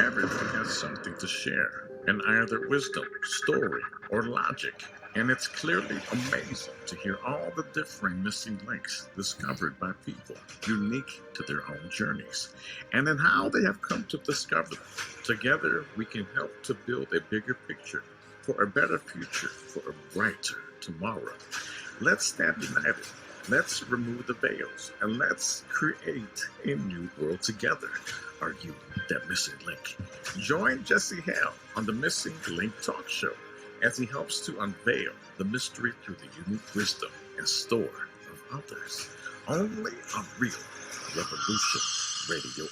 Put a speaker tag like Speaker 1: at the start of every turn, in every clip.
Speaker 1: Everyone has something to share, and either wisdom, story, or logic. And it's clearly amazing to hear all the differing missing links discovered by people, unique to their own journeys, and in how they have come to discover them. Together, we can help to build a bigger picture for a better future, for a brighter tomorrow. Let's stand united. Let's remove the veils, and let's create a new world together. Are you that missing link? Join Jesse Hale on the Missing Link Talk Show as he helps to unveil the mystery through the unique wisdom and story of others. Only on Real Revolution Radio.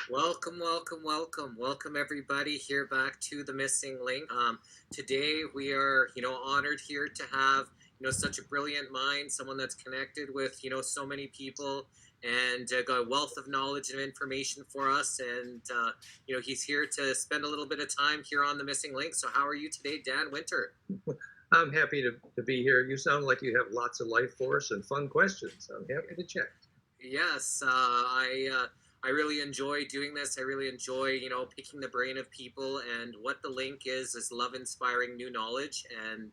Speaker 2: Welcome, welcome, welcome. Welcome everybody here back to the Missing Link. Today we are, honored here to have, such a brilliant mind, someone that's connected with, so many people and got a wealth of knowledge and information for us. And, he's here to spend a little bit of time here on the Missing Link. So how are you today, Dan Winter?
Speaker 3: I'm happy to be here. You sound like you have lots of life force and fun questions. I'm happy to chat.
Speaker 2: Yes, I really enjoy doing this. I really enjoy, picking the brain of people, and what the link is love-inspiring new knowledge. And,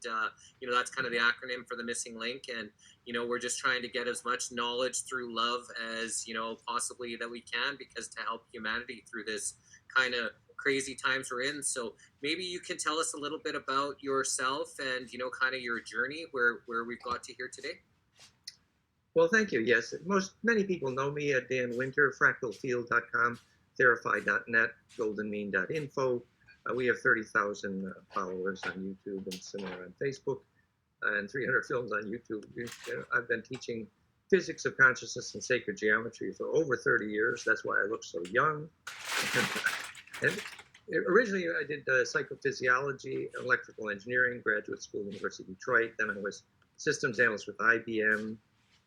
Speaker 2: that's kind of the acronym for the Missing Link. And, we're just trying to get as much knowledge through love as, possibly that we can, because to help humanity through this kind of crazy times we're in. So maybe you can tell us a little bit about yourself and, kind of your journey where we've got to here today.
Speaker 3: Well, thank you. Yes, many people know me at Dan Winter, fractalfield.com, therify.net, goldenmean.info. We have 30,000 followers on YouTube and similar on Facebook, and 300 films on YouTube. I've been teaching physics of consciousness and sacred geometry for over 30 years. That's why I look so young. And originally, I did psychophysiology, electrical engineering, graduate school, University of Detroit. Then I was systems analyst with IBM,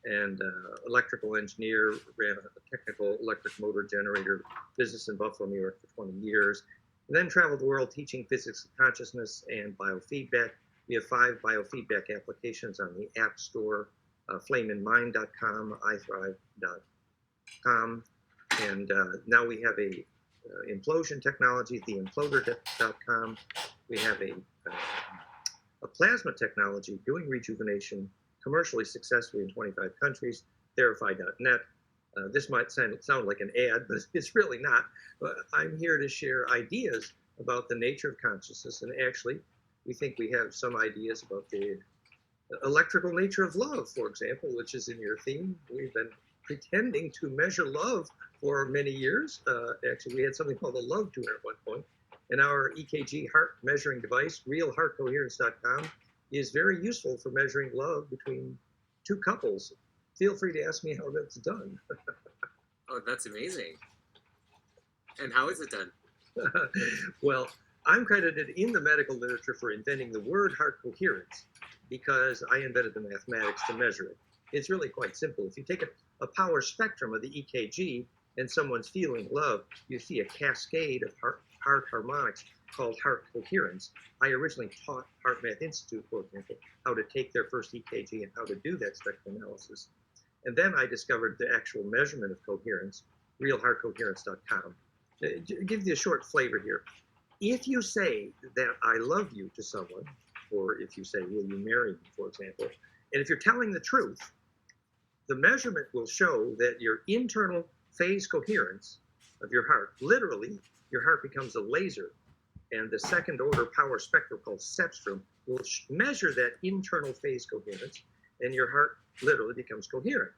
Speaker 3: and electrical engineer, ran a technical electric motor generator business in Buffalo, New York for 20 years, and then traveled the world teaching physics of consciousness and biofeedback. We have 5 biofeedback applications on the App Store, flameinmind.com, iThrive.com, and now we have a implosion technology, theimploder.com. We have a plasma technology doing rejuvenation commercially successfully in 25 countries, therify.net. This might sound like an ad, but it's really not. I'm here to share ideas about the nature of consciousness, and actually, we think we have some ideas about the electrical nature of love, for example, which is in your theme. We've been pretending to measure love for many years. Actually, we had something called a love tuner at one point, and our EKG heart measuring device, realheartcoherence.com, is very useful for measuring love between two couples. Feel free to ask me how that's done.
Speaker 2: Oh, that's amazing. And how is it done?
Speaker 3: Well, I'm credited in the medical literature for inventing the word heart coherence because I invented the mathematics to measure it. It's really quite simple. If you take a power spectrum of the EKG and someone's feeling love, you see a cascade of heart harmonics called heart coherence. I originally taught Heart Math Institute, for example, how to take their first EKG and how to do that spectral analysis. And then I discovered the actual measurement of coherence, realheartcoherence.com. Give you a short flavor here. If you say that I love you to someone, or if you say, will you marry me, for example, and if you're telling the truth, the measurement will show that your internal phase coherence of your heart, literally, your heart becomes a laser. And the second order power spectrum called cepstrum will measure that internal phase coherence, and your heart literally becomes coherent.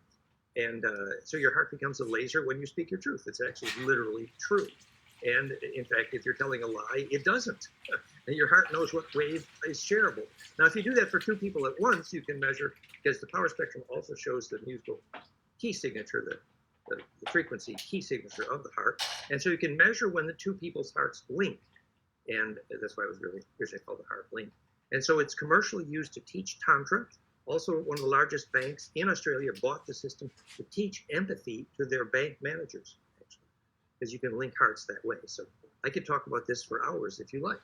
Speaker 3: And so your heart becomes a laser when you speak your truth. It's actually literally true. And in fact, if you're telling a lie, it doesn't. And your heart knows what wave is shareable. Now, if you do that for 2 people at once, you can measure, because the power spectrum also shows the musical key signature, the frequency key signature of the heart. And so you can measure when the 2 people's hearts link. And that's why it was really originally called the heart link. And so it's commercially used to teach Tantra. Also, one of the largest banks in Australia bought the system to teach empathy to their bank managers, actually, because you can link hearts that way. So I could talk about this for hours if you like.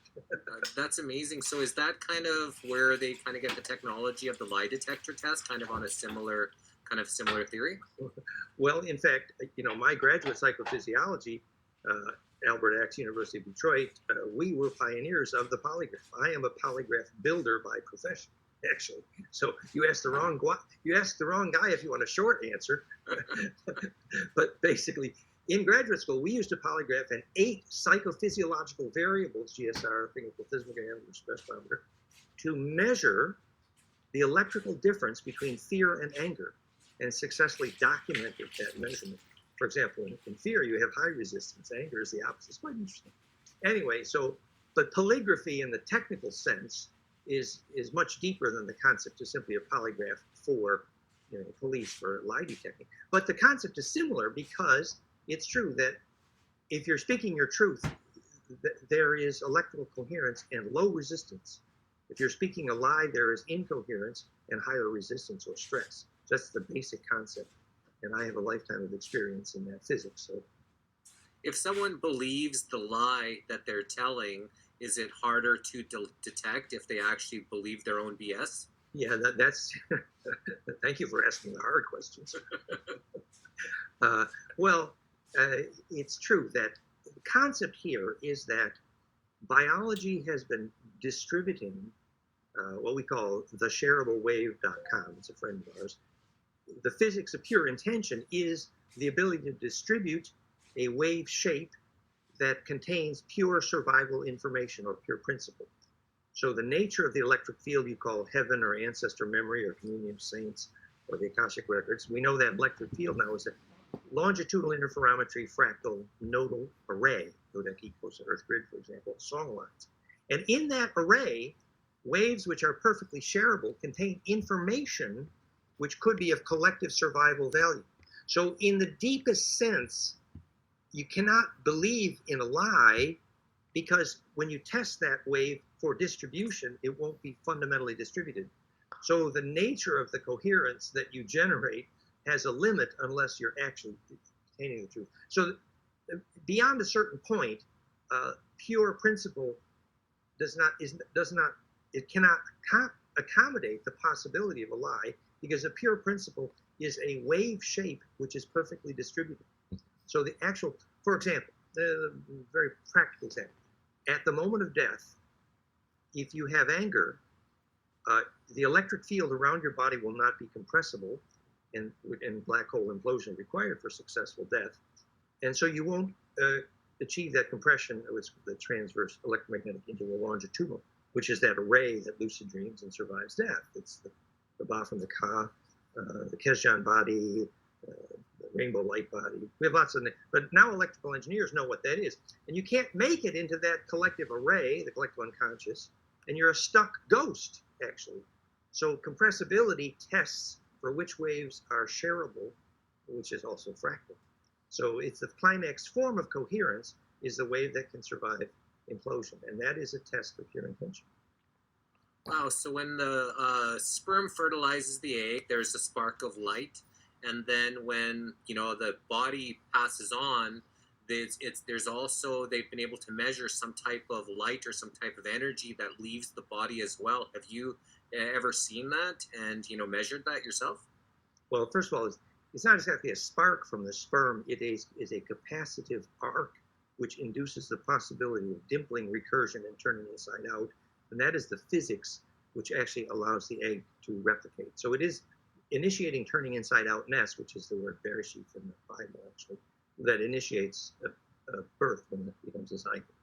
Speaker 2: That's amazing. So is that kind of where they kind of get the technology of the lie detector test, kind of on a similar theory?
Speaker 3: Well, in fact, my graduate psychophysiology Albert Axe, University of Detroit, we were pioneers of the polygraph. I am a polygraph builder by profession, actually. So you asked the wrong guy if you want a short answer. But basically, in graduate school, we used to polygraph and 8 psychophysiological variables, GSR, clinical physical parameter, stress barometer, to measure the electrical difference between fear and anger, and successfully documented that measurement. For example, in fear, you have high resistance. Anger is the opposite. It's quite interesting. Anyway, but polygraphy in the technical sense is much deeper than the concept of simply a polygraph for police for lie detecting. But the concept is similar because it's true that if you're speaking your truth, there is electrical coherence and low resistance. If you're speaking a lie, there is incoherence and higher resistance or stress. That's the basic concept. And I have a lifetime of experience in that physics. So,
Speaker 2: if someone believes the lie that they're telling, is it harder to detect if they actually believe their own BS?
Speaker 3: Yeah, that's. Thank you for asking the hard questions. It's true that the concept here is that biology has been distributing what we call the shareablewave.com. It's a friend of ours. The physics of pure intention is the ability to distribute a wave shape that contains pure survival information or pure principle. So the nature of the electric field you call heaven or ancestor memory or communion of saints or the Akashic records, we know that electric field now is a longitudinal interferometry fractal nodal array, dodecahedral Earth grid, for example, song lines. And in that array, waves which are perfectly shareable contain information which could be of collective survival value. So in the deepest sense, you cannot believe in a lie because when you test that wave for distribution, it won't be fundamentally distributed. So the nature of the coherence that you generate has a limit unless you're actually obtaining the truth. So beyond a certain point, pure principle cannot accommodate the possibility of a lie, because a pure principle is a wave shape which is perfectly distributed. So the actual, for example, very practical example, at the moment of death, if you have anger, the electric field around your body will not be compressible, and black hole implosion required for successful death. And so you won't achieve that compression with the transverse electromagnetic into the longitudinal, which is that array that lucid dreams and survives death. It's the Ba from the Ka, the Kesjan body, the rainbow light body. We have lots of names, but now electrical engineers know what that is. And you can't make it into that collective array, the collective unconscious, and you're a stuck ghost, actually. So compressibility tests for which waves are shareable, which is also fractal. So it's the climax form of coherence is the wave that can survive implosion, and that is a test for pure intention.
Speaker 2: Wow, so when the sperm fertilizes the egg, there's a spark of light, and then when the body passes on, there's also, they've been able to measure some type of light or some type of energy that leaves the body as well. Have you ever seen that and measured that yourself?
Speaker 3: Well, first of all, it's not exactly a spark from the sperm. It is a capacitive arc which induces the possibility of dimpling, recursion, and turning inside out. And that is the physics which actually allows the egg to replicate. So it is initiating turning inside out ness, which is the word bereshit in the Bible, actually, that initiates a birth when it becomes a cycle.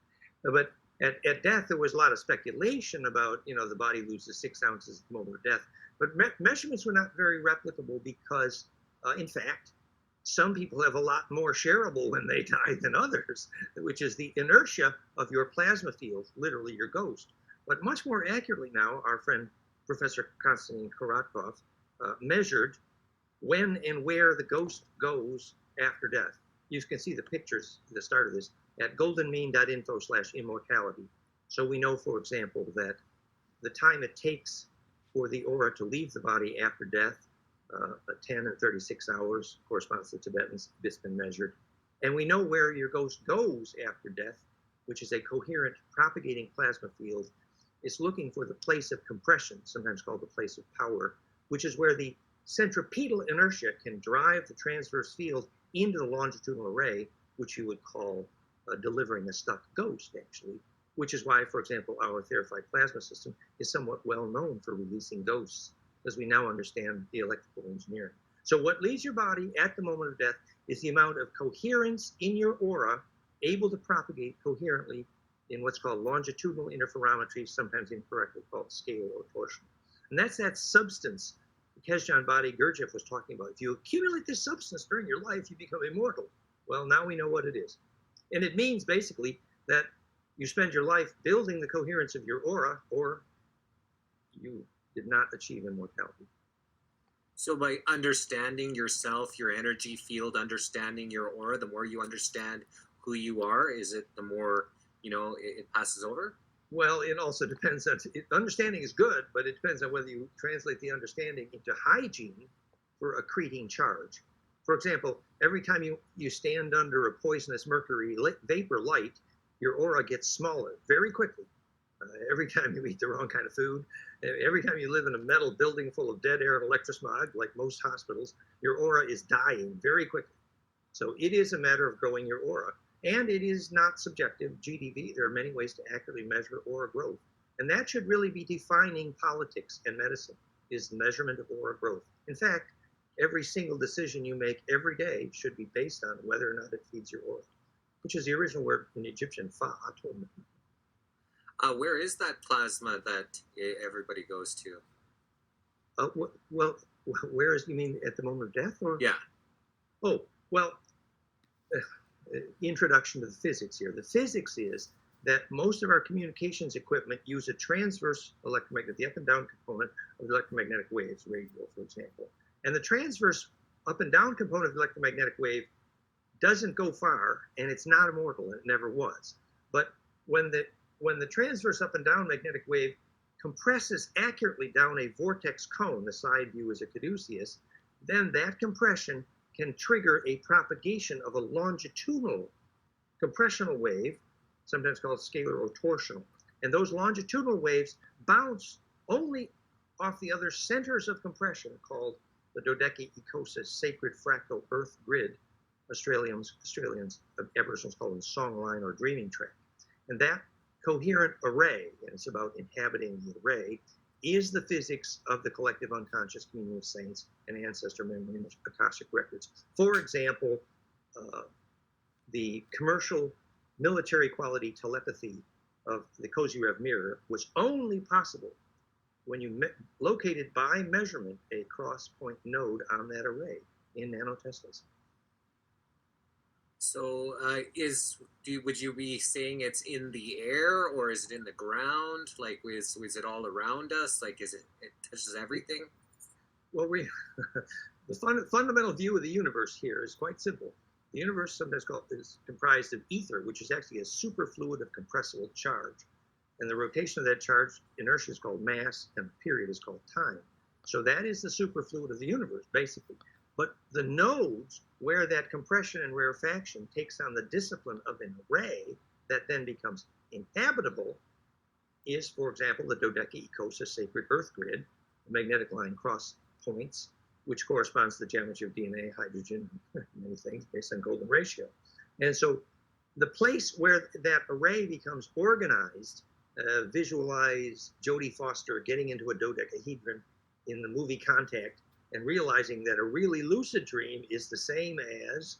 Speaker 3: But at death, there was a lot of speculation about, the body loses 6 ounces at the moment of death. But measurements were not very replicable because, in fact, some people have a lot more shareable when they die than others, which is the inertia of your plasma field, literally your ghost. But much more accurately now, our friend Professor Konstantin Korotkov measured when and where the ghost goes after death. You can see the pictures at the start of this at goldenmean.info/immortality. So we know, for example, that the time it takes for the aura to leave the body after death, 10 and 36 hours, corresponds to Tibetans, it's been measured. And we know where your ghost goes after death, which is a coherent propagating plasma field. It's looking for the place of compression, sometimes called the place of power, which is where the centripetal inertia can drive the transverse field into the longitudinal array, which you would call delivering a stuck ghost, actually, which is why, for example, our therified plasma system is somewhat well known for releasing ghosts, because we now understand the electrical engineering. So what leaves your body at the moment of death is the amount of coherence in your aura able to propagate coherently in what's called longitudinal interferometry, sometimes incorrectly called scalar or torsion. And that's that substance Kesjan Badi Gurdjieff was talking about. If you accumulate this substance during your life, you become immortal. Well, now we know what it is. And it means basically that you spend your life building the coherence of your aura, or you did not achieve immortality.
Speaker 2: So by understanding yourself, your energy field, understanding your aura, the more you understand who you are, is it the more, it passes over?
Speaker 3: Well, it also depends on, understanding is good, but it depends on whether you translate the understanding into hygiene for accreting charge. For example, every time you stand under a poisonous mercury vapor light, your aura gets smaller very quickly. Every time you eat the wrong kind of food, every time you live in a metal building full of dead air and electrosmog, like most hospitals, your aura is dying very quickly. So it is a matter of growing your aura. And it is not subjective, GDV. There are many ways to accurately measure aura growth. And that should really be defining politics and medicine, is the measurement of aura growth. In fact, every single decision you make every day should be based on whether or not it feeds your aura, which is the original word in Egyptian, fa.
Speaker 2: Where is that plasma that everybody goes to?
Speaker 3: Well, where is, you mean at the moment of death? Or?
Speaker 2: Yeah.
Speaker 3: Oh, well, introduction to the physics here. The physics is that most of our communications equipment use a transverse electromagnetic, the up and down component of the electromagnetic waves, radio, for example. And the transverse up and down component of the electromagnetic wave doesn't go far, and it's not immortal, and it never was. But when the transverse up and down magnetic wave compresses accurately down a vortex cone, the side view is a caduceus, then that compression can trigger a propagation of a longitudinal compressional wave, sometimes called scalar or torsional. And those longitudinal waves bounce only off the other centers of compression called the dodecaecosis sacred fractal earth grid, Australians, Aboriginals call them songline or dreaming track. And that coherent array, and it's about inhabiting the array, is the physics of the collective unconscious communion of saints and ancestor memory and Akashic records. For example, the commercial military quality telepathy of the Kozyrev mirror was only possible when you located by measurement a cross-point node on that array in nanoteslas.
Speaker 2: So would you be saying it's in the air, or is it in the ground? Like, is it all around us? Like, it touches everything?
Speaker 3: Well, the fundamental view of the universe here is quite simple. The universe sometimes is comprised of ether, which is actually a superfluid of compressible charge. And the rotation of that charge, inertia, is called mass, and the period is called time. So that is the superfluid of the universe, basically. But the nodes where that compression and rarefaction takes on the discipline of an array that then becomes inhabitable is, for example, the dodecaecosis sacred earth grid, the magnetic line cross points, which corresponds to the geometry of DNA, hydrogen, many things based on golden ratio. And so the place where that array becomes organized, visualize Jodie Foster getting into a dodecahedron in the movie Contact, and realizing that a really lucid dream is the same as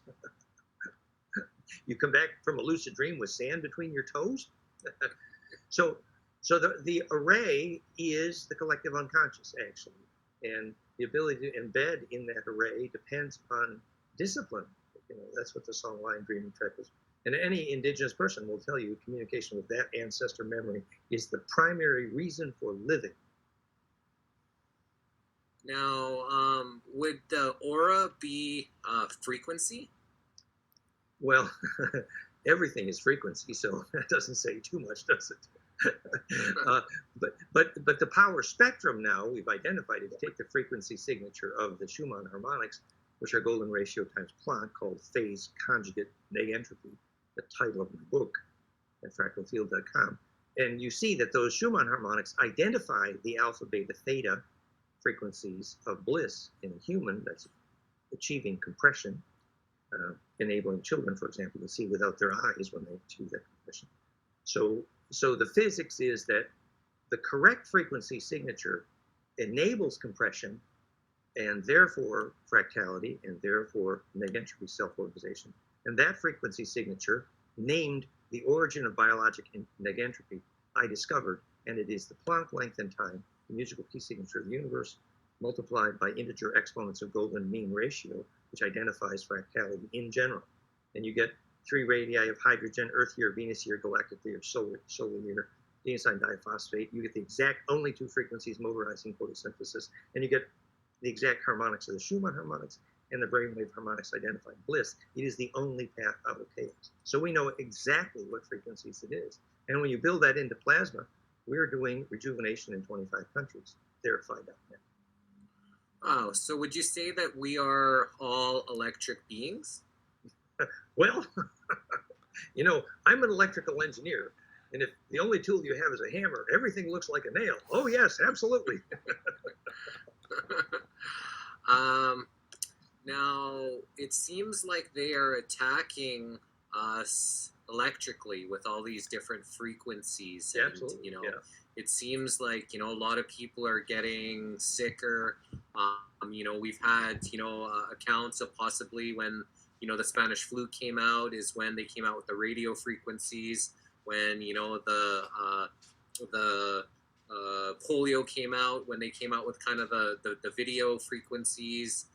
Speaker 3: you come back from a lucid dream with sand between your toes. So the array is the collective unconscious, actually. And the ability to embed in that array depends upon discipline. That's what the songline dreaming track is. And any indigenous person will tell you communication with that ancestor memory is the primary reason for living.
Speaker 2: Now, would the aura be frequency?
Speaker 3: Well, everything is frequency, so that doesn't say too much, does it? But the power spectrum now we've identified, if you take the frequency signature of the Schumann harmonics, which are golden ratio times Planck, called phase conjugate negentropy, the title of my book at fractalfield.com, and you see that those Schumann harmonics identify the alpha, beta, theta frequencies of bliss in a human that's achieving compression. enabling children, for example, to see without their eyes when they achieve that compression. So the physics is that the correct frequency signature enables compression and therefore fractality and therefore negentropy self-organization. And that frequency signature, named the origin of biologic negentropy, I discovered, and it is the Planck length and time, the musical key signature of the universe, multiplied by integer exponents of golden mean ratio, which identifies fractality in general. And you get 3 radii of hydrogen, Earth year, Venus year, galactic year, solar year, adenosine diphosphate. You get the exact only 2 frequencies motorizing photosynthesis, and you get the exact harmonics of the Schumann harmonics and the brainwave harmonics identified Bliss. It is the only path out of chaos. So we know exactly what frequencies it is. And when you build that into plasma, we're doing rejuvenation in 25 countries. Verified.net.
Speaker 2: Oh, so would you say that we are all electric beings?
Speaker 3: Well, you know, I'm an electrical engineer, and if the only tool you have is a hammer, everything looks like a nail. Oh, yes, absolutely.
Speaker 2: Now, it seems like they are attacking us electrically with all these different frequencies.
Speaker 3: Yeah,
Speaker 2: And,
Speaker 3: absolutely.
Speaker 2: you know,
Speaker 3: Yeah.
Speaker 2: it seems like, you know, a lot of people are getting sicker. You know, we've had, you know, accounts of possibly when, you know, the Spanish flu came out is when they came out with the radio frequencies, when, you know, the polio came out, when they came out with kind of the video frequencies,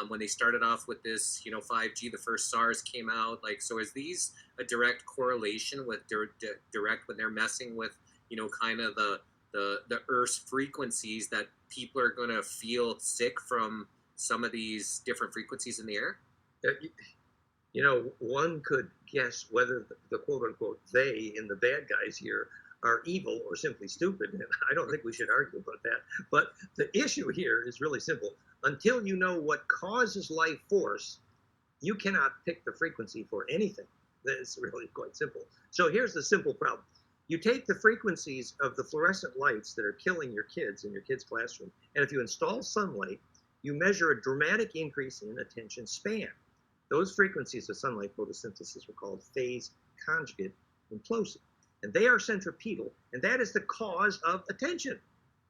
Speaker 2: when they started off with this, you know, 5G, the first SARS came out. Like, so is these a direct correlation with direct when they're messing with, you know, kind of the Earth's frequencies, that people are going to feel sick from some of these different frequencies in the air?
Speaker 3: You know, one could guess whether the quote-unquote they in the bad guys here are evil or simply stupid, and I don't think we should argue about that. But the issue here is really simple. Until you know what causes life force, you cannot pick the frequency for anything. It's really quite simple. So here's the simple problem. You take the frequencies of the fluorescent lights that are killing your kids in your kids' classroom, and if you install sunlight, you measure a dramatic increase in attention span. Those frequencies of sunlight photosynthesis are called phase conjugate implosive. And they are centripetal, and that is the cause of attention.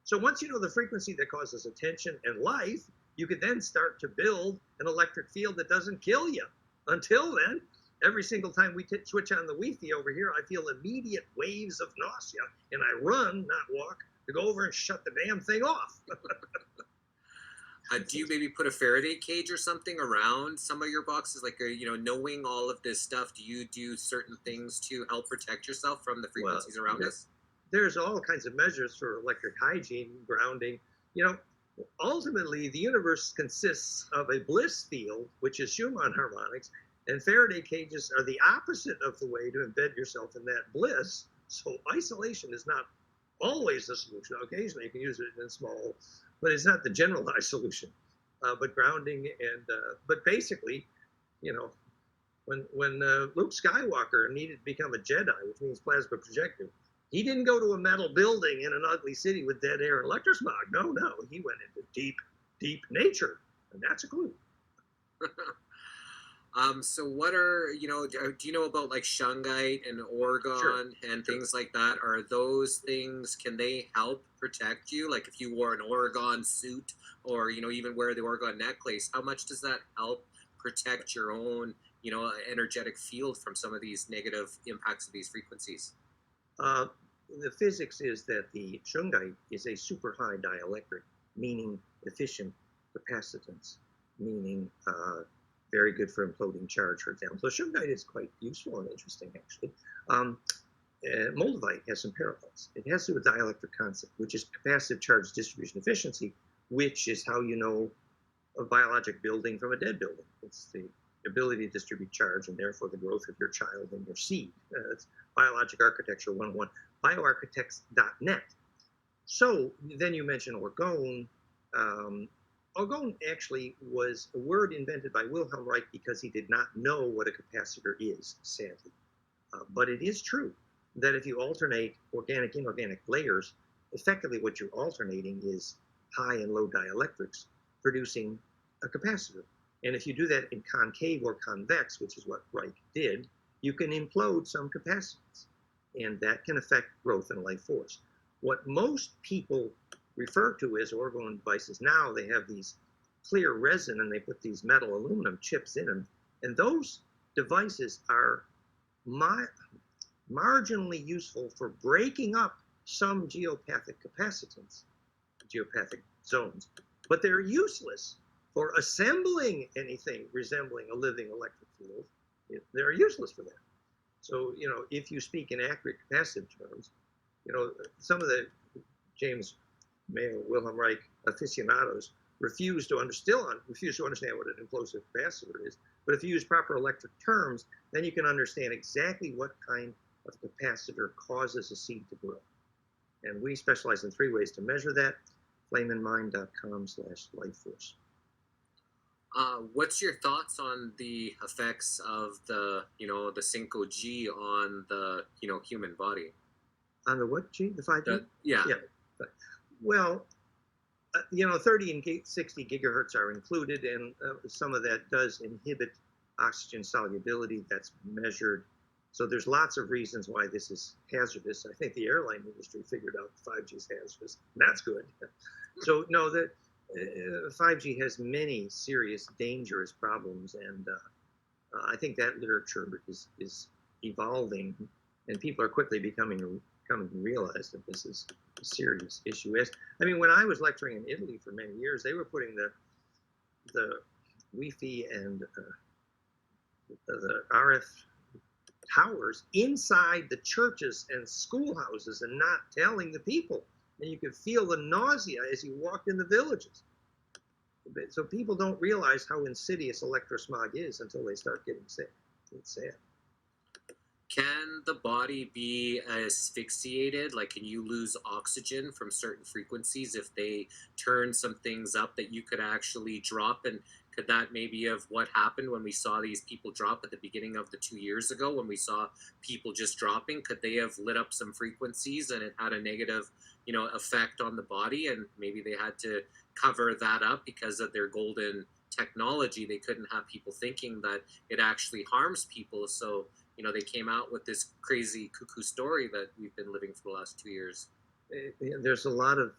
Speaker 3: So once you know the frequency that causes attention and life, you can then start to build an electric field that doesn't kill you. Until then, every single time we switch on the Wi-Fi over here, I feel immediate waves of nausea, and I run, not walk, to go over and shut the damn thing off.
Speaker 2: Do you maybe put a Faraday cage or something around some of your boxes? Like, you know, knowing all of this stuff, do you do certain things to help protect yourself from the frequencies around us?
Speaker 3: There's all kinds of measures for electric hygiene, grounding. You know, ultimately, the universe consists of a Bliss field, which is Schumann harmonics, and Faraday cages are the opposite of the way to embed yourself in that bliss. So isolation is not always the solution. Occasionally, you can use it in small, but it's not the generalized solution. But grounding but basically, you know, when Luke Skywalker needed to become a Jedi, which means plasma projector, he didn't go to a metal building in an ugly city with dead air and electrosmog. No, he went into deep, deep nature, and that's a clue.
Speaker 2: So what are, you know, do you know about like Shungite and orgone and things like that? Are those things, can they help protect you? Like if you wore an orgone suit or, you know, even wear the orgone necklace, how much does that help protect your own, you know, energetic field from some of these negative impacts of these frequencies?
Speaker 3: The physics is that the Shungite is a super high dielectric, meaning efficient capacitance, meaning very good for imploding charge, for example. So Shungite is quite useful and interesting, actually. Moldavite has some parallels. It has to do with dielectric concept, which is capacitive charge distribution efficiency, which is how you know a biologic building from a dead building. It's the ability to distribute charge and therefore the growth of your child and your seed. It's Biologic Architecture 101, bioarchitects.net. So then you mentioned orgone. Orgone actually was a word invented by Wilhelm Reich because he did not know what a capacitor is, sadly. But it is true that if you alternate organic, inorganic layers, effectively what you're alternating is high and low dielectrics, producing a capacitor. And if you do that in concave or convex, which is what Reich did, you can implode some capacitance. And that can affect growth in life force. What most people refer to as orgone devices now, they have these clear resin and they put these metal aluminum chips in them. And those devices are marginally useful for breaking up some geopathic capacitance, geopathic zones, but they're useless for assembling anything resembling a living electric field. They're useless for that. So, you know, if you speak in accurate capacitive terms, you know, some of the James Mayo, Wilhelm Reich aficionados still refuse to understand what an implosive capacitor is. But if you use proper electric terms, then you can understand exactly what kind of capacitor causes a seed to grow. And we specialize in 3 ways to measure that. flameinmind.com/lifeforce.
Speaker 2: What's your thoughts on the effects of the, you know, the 5G on the, you know, human body?
Speaker 3: On the what, G? The 5G?
Speaker 2: Yeah.
Speaker 3: Well, you know, 30 and 60 gigahertz are included, and some of that does inhibit oxygen solubility. That's measured. So there's lots of reasons why this is hazardous. I think the airline industry figured out 5G is hazardous. That's good. So no, that 5G has many serious, dangerous problems, and I think that literature is evolving, and people are quickly coming to realize that this is a serious issue. I mean, when I was lecturing in Italy for many years, they were putting the Wi-Fi and the RF towers inside the churches and schoolhouses and not telling the people. And you could feel the nausea as you walked in the villages. So people don't realize how insidious electrosmog is until they start getting sick. It's sad.
Speaker 2: Can the body be asphyxiated? Like, can you lose oxygen from certain frequencies if they turn some things up that you could actually drop? And could that maybe have what happened when we saw these people drop at the beginning of the 2 years ago, when we saw people just dropping? Could they have lit up some frequencies and it had a negative, you know, effect on the body, and maybe they had to cover that up because of their golden technology? They couldn't have people thinking that it actually harms people, so, you know, they came out with this crazy cuckoo story that we've been living for the last 2 years.
Speaker 3: There's a lot of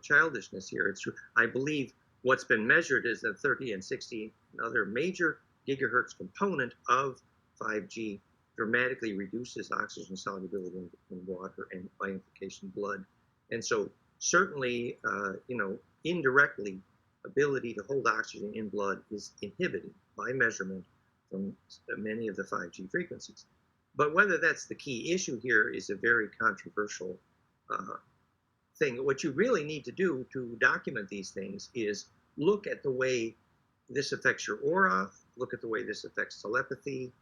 Speaker 3: childishness here. It's true. I believe what's been measured is that 30 and 60, another major gigahertz component of 5G, dramatically reduces oxygen solubility in water and, by implication, blood. And so certainly, you know, indirectly, ability to hold oxygen in blood is inhibited by measurement from many of the 5G frequencies. But whether that's the key issue here is a very controversial thing. What you really need to do to document these things is look at the way this affects your aura, look at the way this affects telepathy,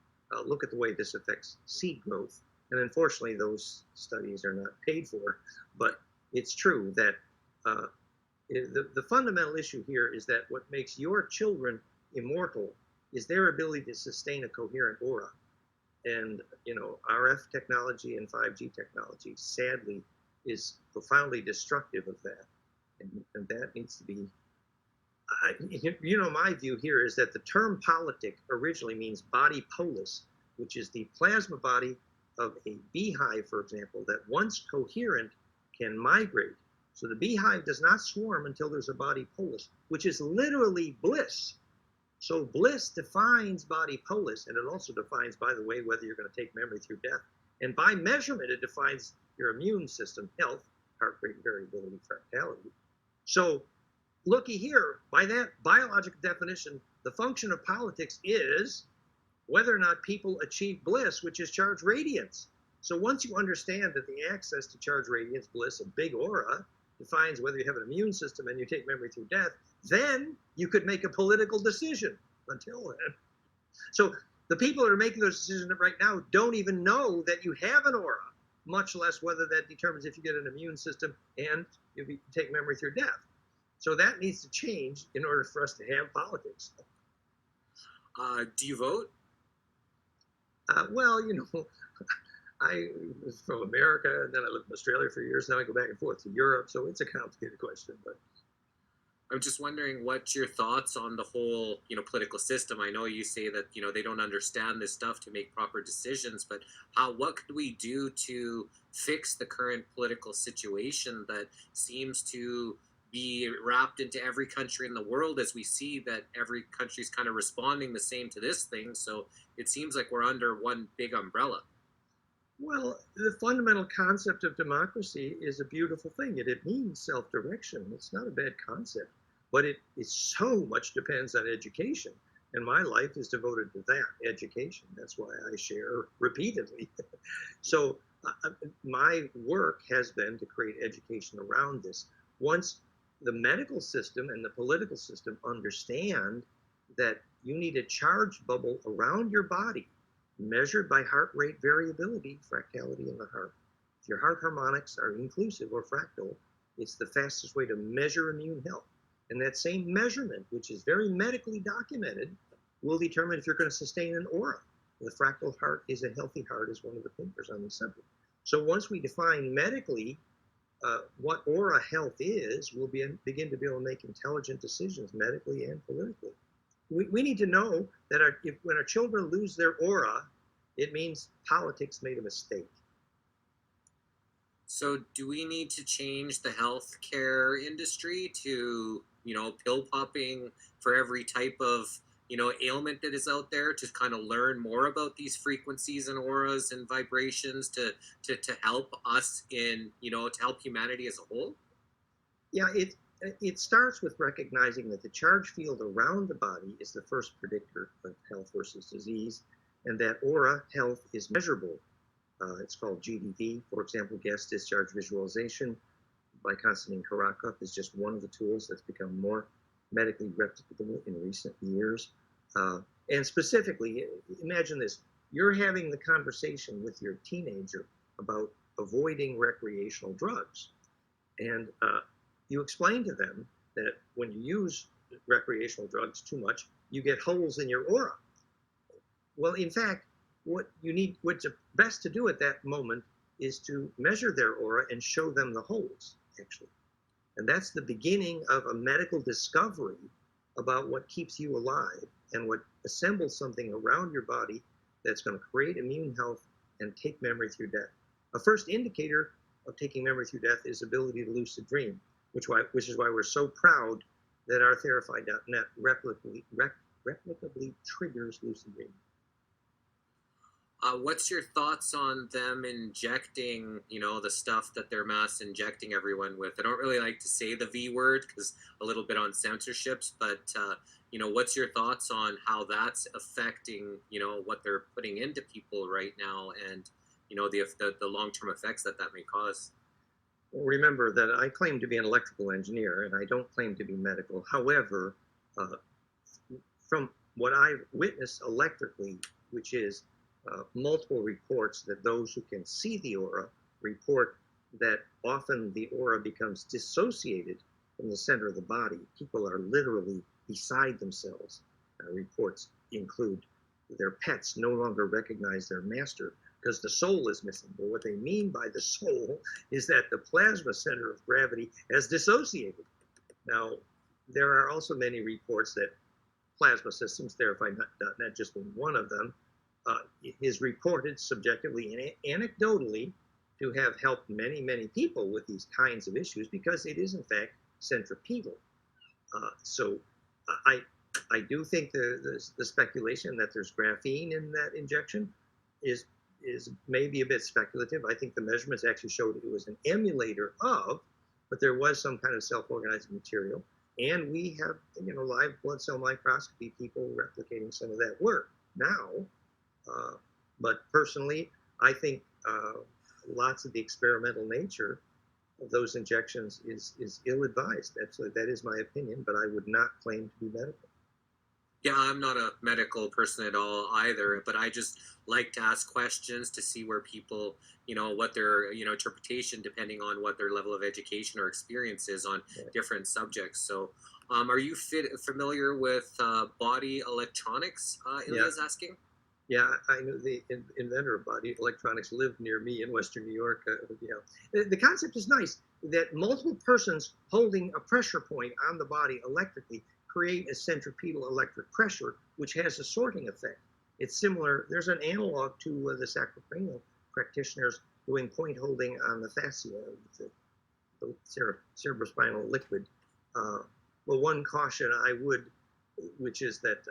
Speaker 3: look at the way this affects seed growth. And unfortunately, those studies are not paid for. But it's true that the fundamental issue here is that what makes your children immortal is their ability to sustain a coherent aura. And, you know, RF technology and 5G technology, sadly, is profoundly destructive of that. And that needs to be, you know, my view here is that the term politic originally means body polis, which is the plasma body of a beehive, for example, that once coherent can migrate. So the beehive does not swarm until there's a body polis, which is literally bliss. So bliss defines body polis, and it also defines, by the way, whether you're going to take memory through death. And by measurement, it defines your immune system, health, heart rate variability, fractality. So looky here, by that biological definition, the function of politics is whether or not people achieve bliss, which is charged radiance. So once you understand that the access to charged radiance, bliss, a big aura, defines whether you have an immune system and you take memory through death, then you could make a political decision. Until then. So the people that are making those decisions right now don't even know that you have an aura, much less whether that determines if you get an immune system and you take memory through death. So that needs to change in order for us to have politics.
Speaker 2: Do you vote?
Speaker 3: Well, you know, I was from America, and then I lived in Australia for years. Now I go back and forth to Europe, so it's a complicated question. But
Speaker 2: I'm just wondering what your thoughts on the whole, political system. I know you say that, they don't understand this stuff to make proper decisions, but what could we do to fix the current political situation that seems to be wrapped into every country in the world, as we see that every country's kind of responding the same to this thing. So it seems like we're under one big umbrella.
Speaker 3: Well, the fundamental concept of democracy is a beautiful thing. It means self-direction. It's not a bad concept, but it so much depends on education. And my life is devoted to that, education. That's why I share repeatedly. So my work has been to create education around this. Once the medical system and the political system understand that you need a charge bubble around your body measured by heart rate variability, fractality in the heart. If your heart harmonics are inclusive or fractal, it's the fastest way to measure immune health. And that same measurement, which is very medically documented, will determine if you're going to sustain an aura. The fractal heart is a healthy heart, is one of the papers on the subject. So once we define medically what aura health is, we'll begin to be able to make intelligent decisions medically and politically. We need to know that when our children lose their aura, it means politics made a mistake.
Speaker 2: So do we need to change the healthcare industry to, pill popping for every type of, ailment that is out there, to kind of learn more about these frequencies and auras and vibrations to help us to help humanity as a whole?
Speaker 3: Yeah, it starts with recognizing that the charge field around the body is the first predictor of health versus disease, and that aura health is measurable. It's called GDV, for example, gas discharge visualization by Konstantin Karakov is just one of the tools that's become more medically replicable in recent years. And specifically, imagine this: you're having the conversation with your teenager about avoiding recreational drugs, and you explain to them that when you use recreational drugs too much, you get holes in your aura. Well, in fact, what's best to do at that moment is to measure their aura and show them the holes, actually. And that's the beginning of a medical discovery about what keeps you alive and what assembles something around your body that's going to create immune health and take memory through death. A first indicator of taking memory through death is ability to lucid dream, which is why we're so proud that our Therify.net replicably triggers lucid dreaming.
Speaker 2: What's your thoughts on them injecting, the stuff that they're mass injecting everyone with? I don't really like to say the V word because a little bit on censorships, but, what's your thoughts on how that's affecting, what they're putting into people right now and, the long-term effects that may cause?
Speaker 3: Well, remember that I claim to be an electrical engineer and I don't claim to be medical. However, from what I've witnessed electrically, which is multiple reports that those who can see the aura report that often the aura becomes dissociated from the center of the body. People are literally beside themselves. Reports include their pets no longer recognize their master because the soul is missing. But what they mean by the soul is that the plasma center of gravity has dissociated. Now, there are also many reports that plasma systems, Therify.net just being one of them, is reported subjectively and anecdotally to have helped many, many people with these kinds of issues because it is in fact centripetal. So I do think the speculation that there's graphene in that injection is maybe a bit speculative. I think the measurements actually showed it was an emulator of, but there was some kind of self-organizing material. And we have, live blood cell microscopy people replicating some of that work now. But personally, I think lots of the experimental nature of those injections is ill-advised. That is my opinion, but I would not claim to be medical.
Speaker 2: Yeah, I'm not a medical person at all either, but I just like to ask questions to see where people, what their, interpretation, depending on what their level of education or experience is on different subjects. So are you familiar with body electronics, Ilya is asking?
Speaker 3: Yeah, I know the inventor of body electronics lived near me in Western New York. Yeah, the concept is nice that multiple persons holding a pressure point on the body electrically create a centripetal electric pressure, which has a sorting effect. It's similar. There's an analog to the sacrocranial practitioners doing point holding on the fascia of the cerebrospinal liquid. Well, one caution I would, which is that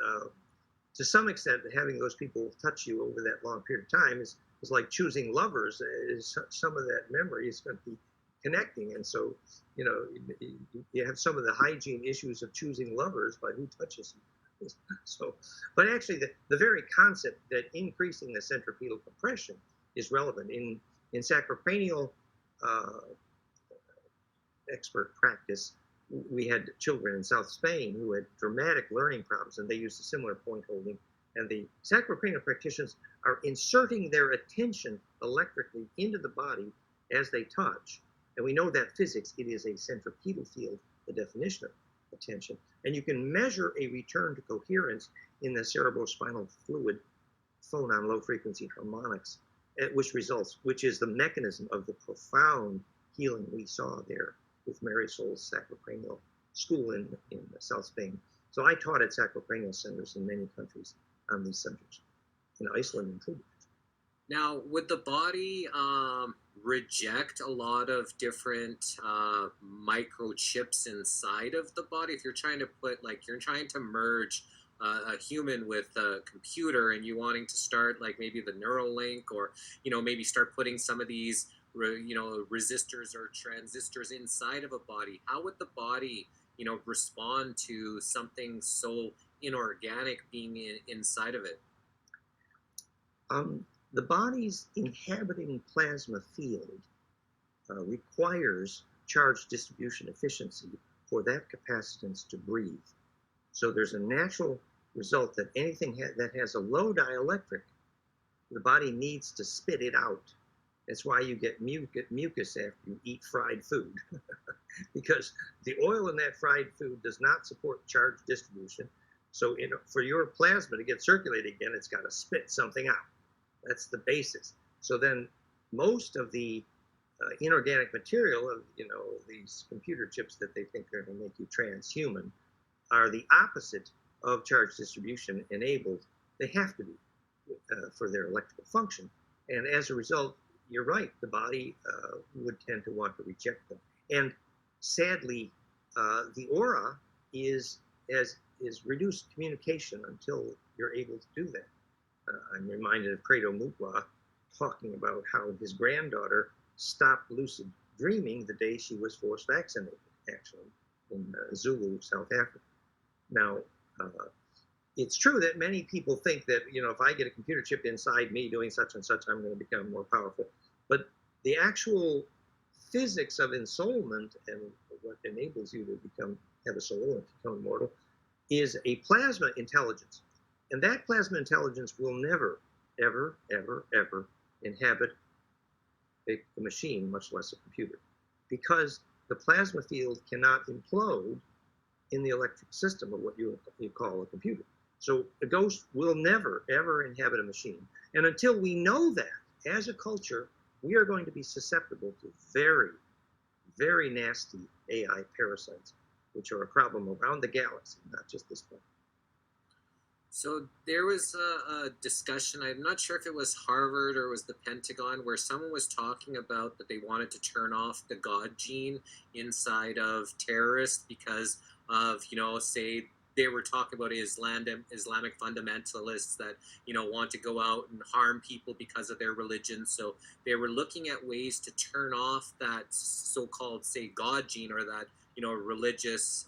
Speaker 3: to some extent, having those people touch you over that long period of time is like choosing lovers. Is some of that memory is going to be connecting, and so you know you have some of the hygiene issues of choosing lovers by who touches you. So, but actually, the very concept that increasing the centripetal compression is relevant in sacrocranial expert practice. We had children in South Spain who had dramatic learning problems, and they used a similar point holding. And the sacrocranial practitioners are inserting their attention electrically into the body as they touch. And we know that physics, it is a centripetal field, the definition of attention. And you can measure a return to coherence in the cerebrospinal fluid phonon low frequency harmonics, which is the mechanism of the profound healing we saw there with Mary Soul's sacrocranial school in South Spain. So I taught at sacrocranial centers in many countries on these subjects, in Iceland included.
Speaker 2: Now, would the body reject a lot of different microchips inside of the body? If you're trying to put, like, you're trying to merge a human with a computer, and you wanting to start, like, maybe the neural link, or, you know, maybe start putting some of these resistors or transistors inside of a body, how would the body, respond to something so inorganic being inside of it?
Speaker 3: The body's inhabiting plasma field requires charge distribution efficiency for that capacitance to breathe. So there's a natural result that anything that has a low dielectric, the body needs to spit it out. That's why you get mucus after you eat fried food, because the oil in that fried food does not support charge distribution. So for your plasma to get circulated again, it's got to spit something out. That's the basis. So then most of the inorganic material of these computer chips that they think are going to make you transhuman are the opposite of charge distribution enabled. They have to be for their electrical function. And as a result, you're right, the body would tend to want to reject them. And sadly, the aura is reduced communication until you're able to do that. I'm reminded of Credo Mutwa talking about how his granddaughter stopped lucid dreaming the day she was force vaccinated, actually, in Zulu, South Africa. Now, it's true that many people think that, if I get a computer chip inside me doing such and such, I'm going to become more powerful. But the actual physics of ensoulment and what enables you to have a soul and become immortal is a plasma intelligence. And that plasma intelligence will never, ever, ever, ever inhabit a machine, much less a computer, because the plasma field cannot implode in the electric system of what you call a computer. So a ghost will never, ever inhabit a machine. And until we know that, as a culture, we are going to be susceptible to very, very nasty AI parasites, which are a problem around the galaxy, not just this planet.
Speaker 2: So there was a discussion, I'm not sure if it was Harvard or it was the Pentagon, where someone was talking about that they wanted to turn off the God gene inside of terrorists because of, say, they were talking about Islamic fundamentalists that, want to go out and harm people because of their religion. So they were looking at ways to turn off that so-called, say, God gene, or that, religious,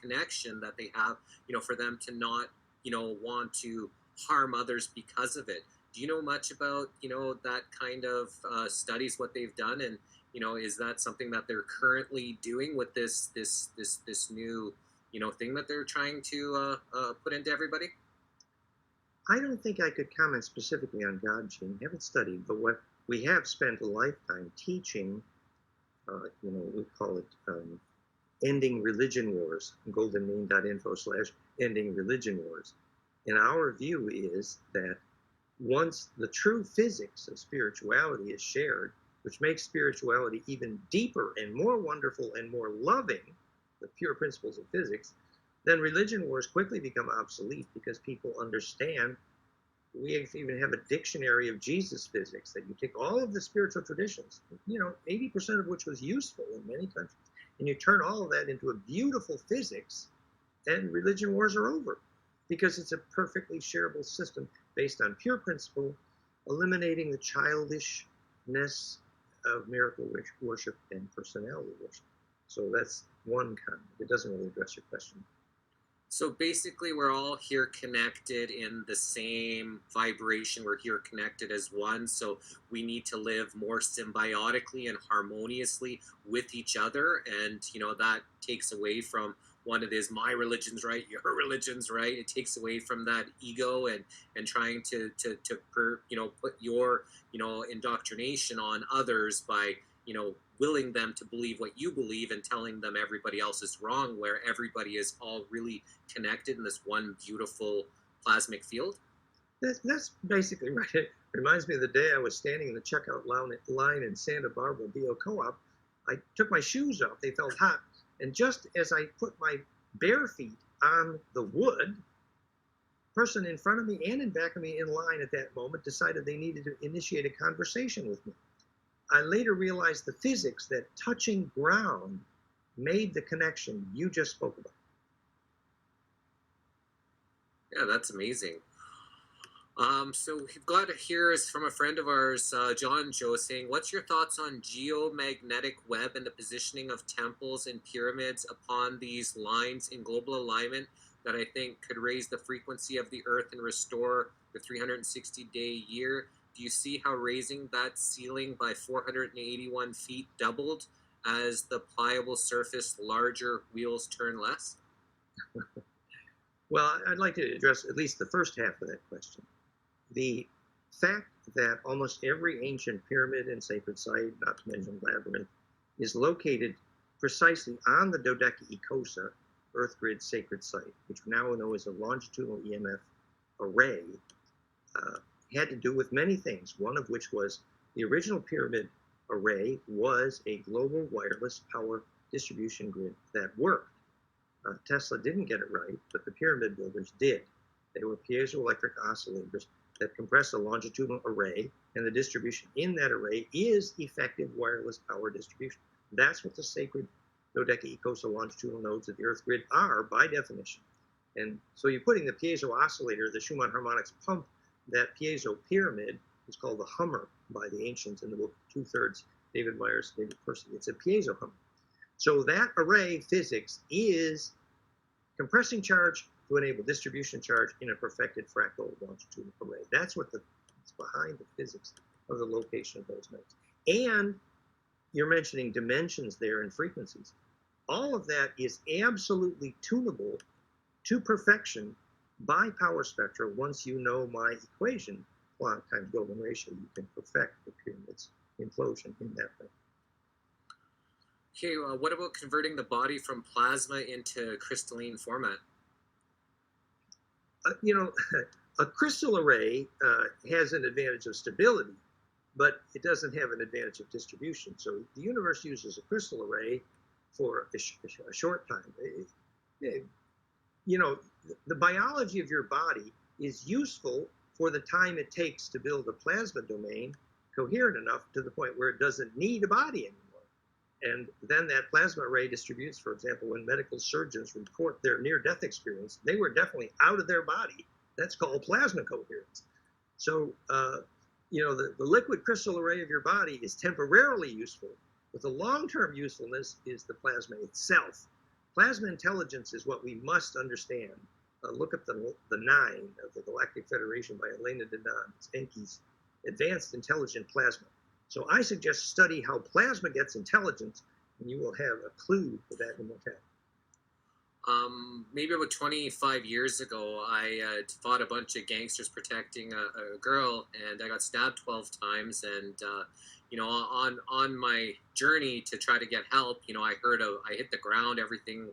Speaker 2: connection that they have, for them to not, want to harm others because of it. Do you know much about, that kind of studies, what they've done? And, is that something that they're currently doing with this new, thing that they're trying to put into everybody?
Speaker 3: I don't think I could comment specifically on God gene. I haven't studied, but what we have spent a lifetime teaching, we call it ending religion wars, goldenmean.info/ending religion wars. And our view is that once the true physics of spirituality is shared, which makes spirituality even deeper and more wonderful and more loving, the pure principles of physics, then religion wars quickly become obsolete because people understand. We even have a dictionary of Jesus physics that you take all of the spiritual traditions, 80% of which was useful in many countries, and you turn all of that into a beautiful physics, and religion wars are over because it's a perfectly shareable system based on pure principle, eliminating the childishness of miracle worship and personality worship. So that's one comment. It doesn't really address your question.
Speaker 2: So basically, we're all here connected in the same vibration. We're here connected as one. So we need to live more symbiotically and harmoniously with each other. And, that takes away from one, it is my religion's right, your religion's right. It takes away from that ego and trying to put your, indoctrination on others by, willing them to believe what you believe and telling them everybody else is wrong, where everybody is all really connected in this one beautiful plasmic field.
Speaker 3: That's basically right. It reminds me of the day I was standing in the checkout line in Santa Barbara BO Co-op. I took my shoes off. They felt hot. And just as I put my bare feet on the wood, person in front of me and in back of me in line at that moment decided they needed to initiate a conversation with me. I later realized the physics that touching ground made the connection you just spoke about.
Speaker 2: Yeah, that's amazing. So we've got here is from a friend of ours, John Joe, saying, what's your thoughts on geomagnetic web and the positioning of temples and pyramids upon these lines in global alignment that I think could raise the frequency of the earth and restore the 360-day year? Do you see how raising that ceiling by 481 feet doubled as the pliable surface larger wheels turn less?
Speaker 3: Well, I'd like to address at least the first half of that question. The fact that almost every ancient pyramid and sacred site, not to mention labyrinth, is located precisely on the dodecaecosa, Earth grid sacred site, which we now know is a longitudinal EMF array, had to do with many things, one of which was the original pyramid array was a global wireless power distribution grid that worked. Tesla didn't get it right, but the pyramid builders did. They were piezoelectric oscillators that compress a longitudinal array, and the distribution in that array is effective wireless power distribution. That's what the sacred dodecaecosal longitudinal nodes of the Earth grid are by definition. And so you're putting the piezo oscillator, the Schumann harmonics pump, that piezo pyramid is called the Hummer by the ancients in the book 2/3, David Myers, David Percy. It's a piezo Hummer. So that array physics is compressing charge to enable distribution charge in a perfected fractal longitudinal array. That's what's behind the physics of the location of those nodes. And you're mentioning dimensions there and frequencies. All of that is absolutely tunable to perfection by power spectra. Once you know my equation, Planck times Golden ratio, you can perfect the pyramid's implosion in that way.
Speaker 2: Okay, what about converting the body from plasma into crystalline format?
Speaker 3: A crystal array has an advantage of stability, but it doesn't have an advantage of distribution. So the universe uses a crystal array for a short time. The biology of your body is useful for the time it takes to build a plasma domain coherent enough to the point where it doesn't need a body anymore. And then that plasma array distributes, for example, when medical surgeons report their near-death experience, they were definitely out of their body. That's called plasma coherence. So, the liquid crystal array of your body is temporarily useful, but the long-term usefulness is the plasma itself. Plasma intelligence is what we must understand. Look up the 9 of the Galactic Federation by Elena Denon. It's Enki's Advanced Intelligent Plasma. So I suggest study how plasma gets intelligence, and you will have a clue for that immortality.
Speaker 2: Maybe about 25 years ago, I fought a bunch of gangsters protecting a girl, and I got stabbed 12 times. And on my journey to try to get help, I hit the ground. Everything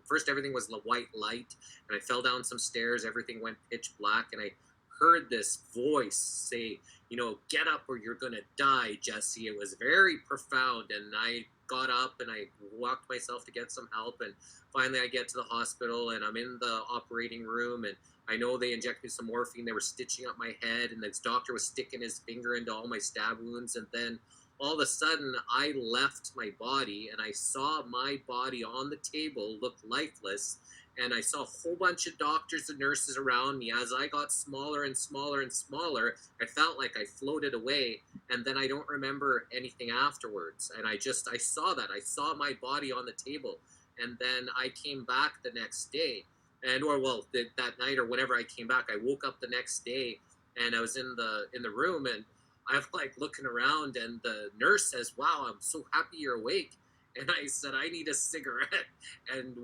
Speaker 2: was white light, and I fell down some stairs. Everything went pitch black, and I heard this voice say, you know, get up or you're gonna die, Jesse. It was very profound, and I got up and I walked myself to get some help, and finally I get to the hospital and I'm in the operating room, and I know they injected me some morphine. They were stitching up my head, and this doctor was sticking his finger into all my stab wounds, and then all of a sudden I left my body and I saw my body on the table look lifeless, and I saw a whole bunch of doctors and nurses around me. As I got smaller and smaller and smaller, I felt like I floated away, and then I don't remember anything afterwards. And I saw that. I saw my body on the table, and then I came back the next day, that night or whenever I came back, I woke up the next day, and I was in the room, and I'm like looking around, and the nurse says, "Wow, I'm so happy you're awake." And I said, "I need a cigarette." And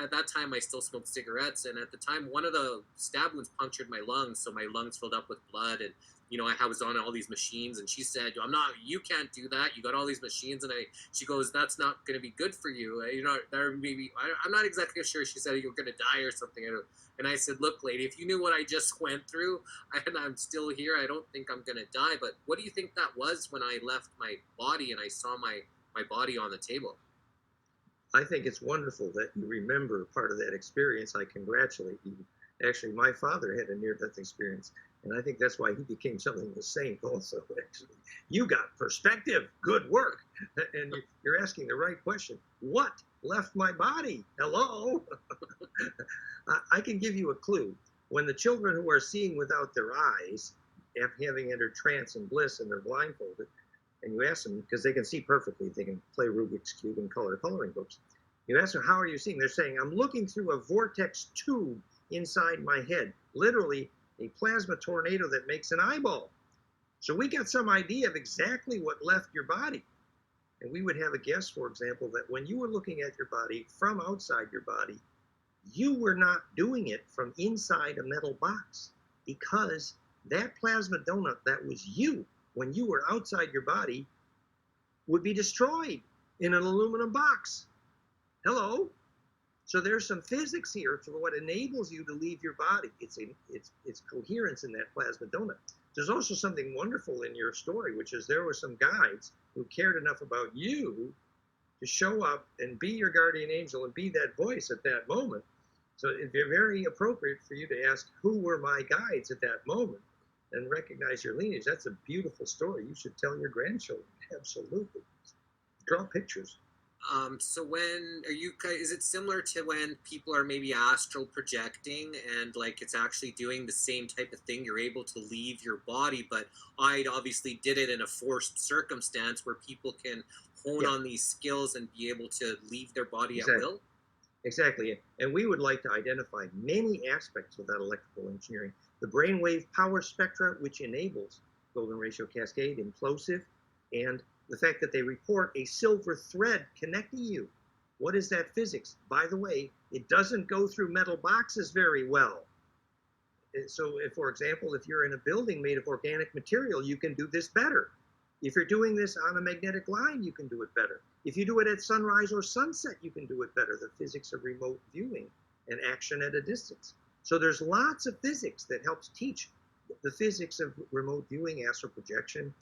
Speaker 2: at that time I still smoked cigarettes, and at the time one of the stab wounds punctured my lungs, so my lungs filled up with blood, and you know, I was on all these machines, and she said, you can't do that. You got all these machines. And she goes, that's not going to be good for you. You know, I'm not exactly sure. She said, you're going to die or something. And I said, look, lady, if you knew what I just went through, and I'm still here, I don't think I'm going to die. But what do you think that was when I left my body and I saw my body on the table?
Speaker 3: I think it's wonderful that you remember part of that experience. I congratulate you. Actually, my father had a near-death experience, and I think that's why he became something of a saint also, actually. You got perspective. Good work. And you're asking the right question. What left my body? Hello? I can give you a clue. When the children who are seeing without their eyes, having entered trance and bliss, and they're blindfolded, and you ask them, because they can see perfectly, they can play Rubik's Cube and coloring books. You ask them, how are you seeing? They're saying, I'm looking through a vortex tube inside my head, literally a plasma tornado that makes an eyeball. So we got some idea of exactly what left your body. And we would have a guess, for example, that when you were looking at your body from outside your body, you were not doing it from inside a metal box, because that plasma donut that was you when you were outside your body would be destroyed in an aluminum box. Hello? So there's some physics here for what enables you to leave your body. It's coherence in that plasma donut. There's also something wonderful in your story, which is there were some guides who cared enough about you to show up and be your guardian angel and be that voice at that moment. So it'd be very appropriate for you to ask, who were my guides at that moment, and recognize your lineage. That's a beautiful story. You should tell your grandchildren. Absolutely. Draw pictures.
Speaker 2: So is it similar to when people are maybe astral projecting, and like it's actually doing the same type of thing? You're able to leave your body, but I obviously did it in a forced circumstance where people can hone on these skills and be able to leave their body at will?
Speaker 3: Exactly. And we would like to identify many aspects of that electrical engineering. The brainwave power spectra, which enables golden ratio cascade, implosive, and the fact that they report a silver thread connecting you. What is that physics? By the way, it doesn't go through metal boxes very well. So, for example, if you're in a building made of organic material, you can do this better. If you're doing this on a magnetic line, you can do it better. If you do it at sunrise or sunset, you can do it better. The physics of remote viewing and action at a distance. So there's lots of physics that helps teach the physics of remote viewing, astral projection,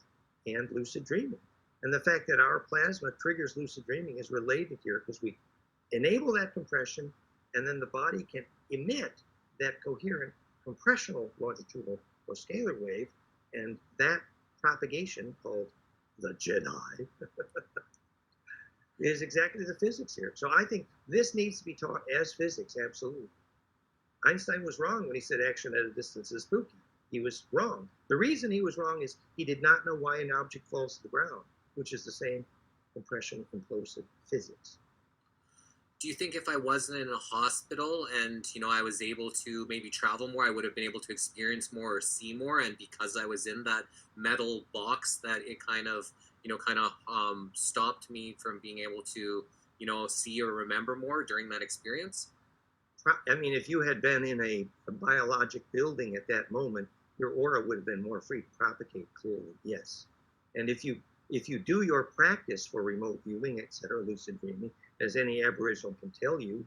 Speaker 3: and lucid dreaming. And the fact that our plasma triggers lucid dreaming is related here, because we enable that compression, and then the body can emit that coherent compressional longitudinal or scalar wave, and that propagation, called the Jedi, is exactly the physics here. So I think this needs to be taught as physics, absolutely. Einstein was wrong when he said action at a distance is spooky. He was wrong. The reason he was wrong is he did not know why an object falls to the ground, which is the same compression implosive physics.
Speaker 2: Do you think if I wasn't in a hospital and, you know, I was able to maybe travel more, I would have been able to experience more or see more? And because I was in that metal box, that it kind of stopped me from being able to, you know, see or remember more during that experience?
Speaker 3: I mean, if you had been in a biologic building at that moment, your aura would have been more free to propagate, clearly, yes. And if you do your practice for remote viewing, etc., lucid dreaming, as any Aboriginal can tell you,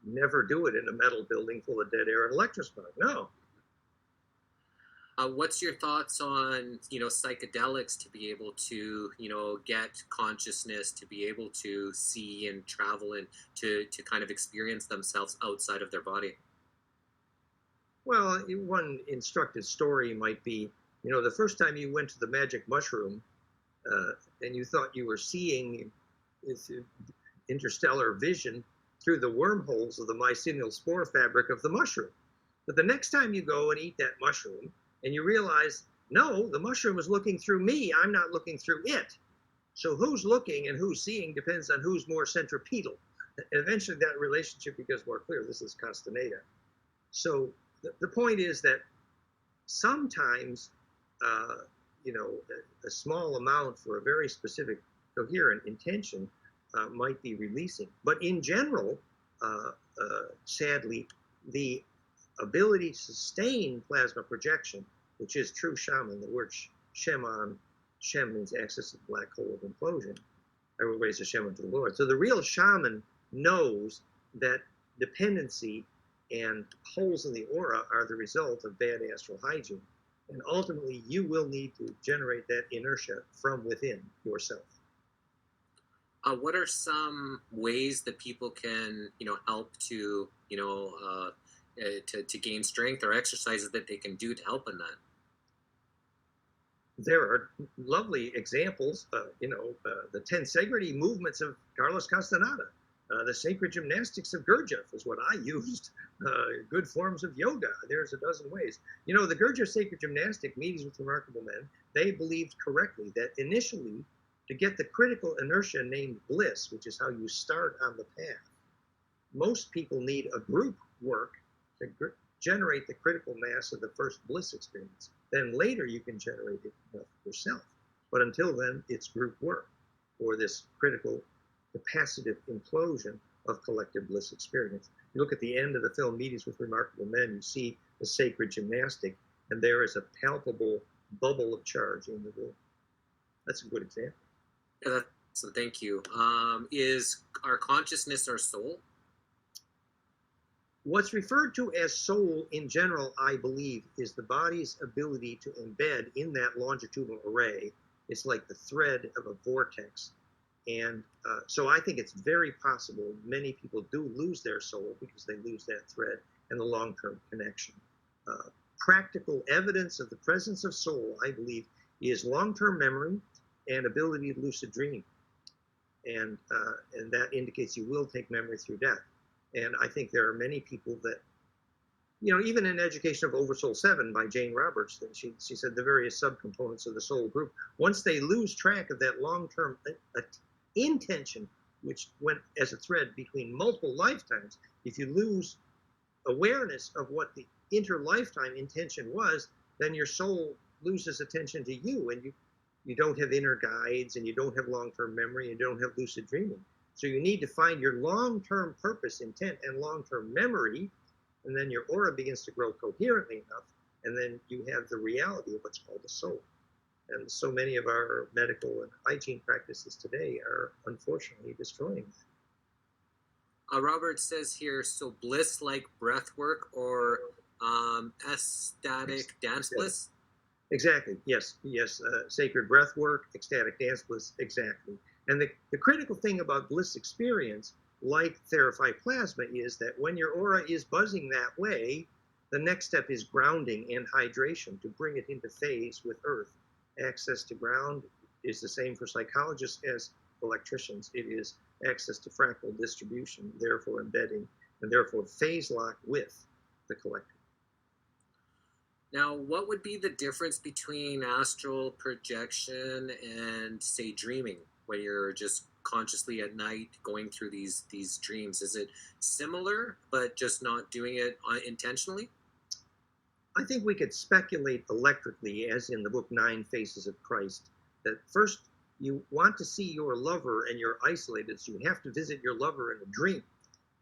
Speaker 3: never do it in a metal building full of dead air and electrosmog. No.
Speaker 2: What's your thoughts on, psychedelics to be able to, get consciousness, to be able to see and travel and to kind of experience themselves outside of their body?
Speaker 3: Well, one instructive story might be, the first time you went to the magic mushroom, and you thought you were seeing this interstellar vision through the wormholes of the mycelial spore fabric of the mushroom. But the next time you go and eat that mushroom, and you realize, no, the mushroom is looking through me, I'm not looking through it. So who's looking and who's seeing depends on who's more centripetal. And eventually that relationship becomes more clear. This is Castaneda. So the point is that sometimes, a small amount for a very specific coherent intention might be releasing. But in general, sadly, the ability to sustain plasma projection, which is true shaman, the word shaman, shem means axis of black hole of implosion. I will raise a shaman to the Lord. So the real shaman knows that dependency and holes in the aura are the result of bad astral hygiene. And ultimately, you will need to generate that inertia from within yourself.
Speaker 2: What are some ways that people can, help to, to gain strength, or exercises that they can do to help in that?
Speaker 3: There are lovely examples, the tensegrity movements of Carlos Castaneda, the sacred gymnastics of Gurdjieff is what I used, good forms of yoga. There's a dozen ways. The Gurdjieff sacred gymnastic, meetings with remarkable men, they believed correctly that initially, to get the critical inertia named Bliss, which is how you start on the path, most people need a group work to generate the critical mass of the first Bliss experience. Then later you can generate it yourself. But until then, it's group work, or this critical capacitive implosion of collective Bliss experience. You look at the end of the film Meetings with Remarkable Men, you see the sacred gymnastic, and there is a palpable bubble of charge in the room. That's a good example.
Speaker 2: Yeah, so thank you. Is our consciousness our soul?
Speaker 3: What's referred to as soul in general, I believe, is the body's ability to embed in that longitudinal array. It's like the thread of a vortex. And so I think it's very possible many people do lose their soul because they lose that thread and the long-term connection. Practical evidence of the presence of soul, I believe, is long-term memory and ability to lucid dream. And that indicates you will take memory through death. And I think there are many people that, even in Education of Oversoul 7 by Jane Roberts, she said the various subcomponents of the soul group, once they lose track of that long-term intention, which went as a thread between multiple lifetimes, if you lose awareness of what the inter-lifetime intention was, then your soul loses attention to you, and you don't have inner guides, and you don't have long-term memory, and you don't have lucid dreaming. So you need to find your long-term purpose, intent, and long-term memory, and then your aura begins to grow coherently enough, and then you have the reality of what's called the soul. And so many of our medical and hygiene practices today are unfortunately destroying that.
Speaker 2: Robert says here, so bliss like breath work or ecstatic dance bliss?
Speaker 3: Exactly, yes, sacred breath work, ecstatic dance bliss, exactly. And the critical thing about bliss experience, like therified plasma, is that when your aura is buzzing that way, the next step is grounding and hydration to bring it into phase with Earth. Access to ground is the same for psychologists as electricians. It is access to fractal distribution, therefore embedding, and therefore phase lock with the collective.
Speaker 2: Now, what would be the difference between astral projection and, say, dreaming, when you're just consciously at night going through these dreams? Is it similar, but just not doing it intentionally?
Speaker 3: I think we could speculate electrically, as in the book 9 Faces of Christ, that first you want to see your lover and you're isolated, so you have to visit your lover in a dream.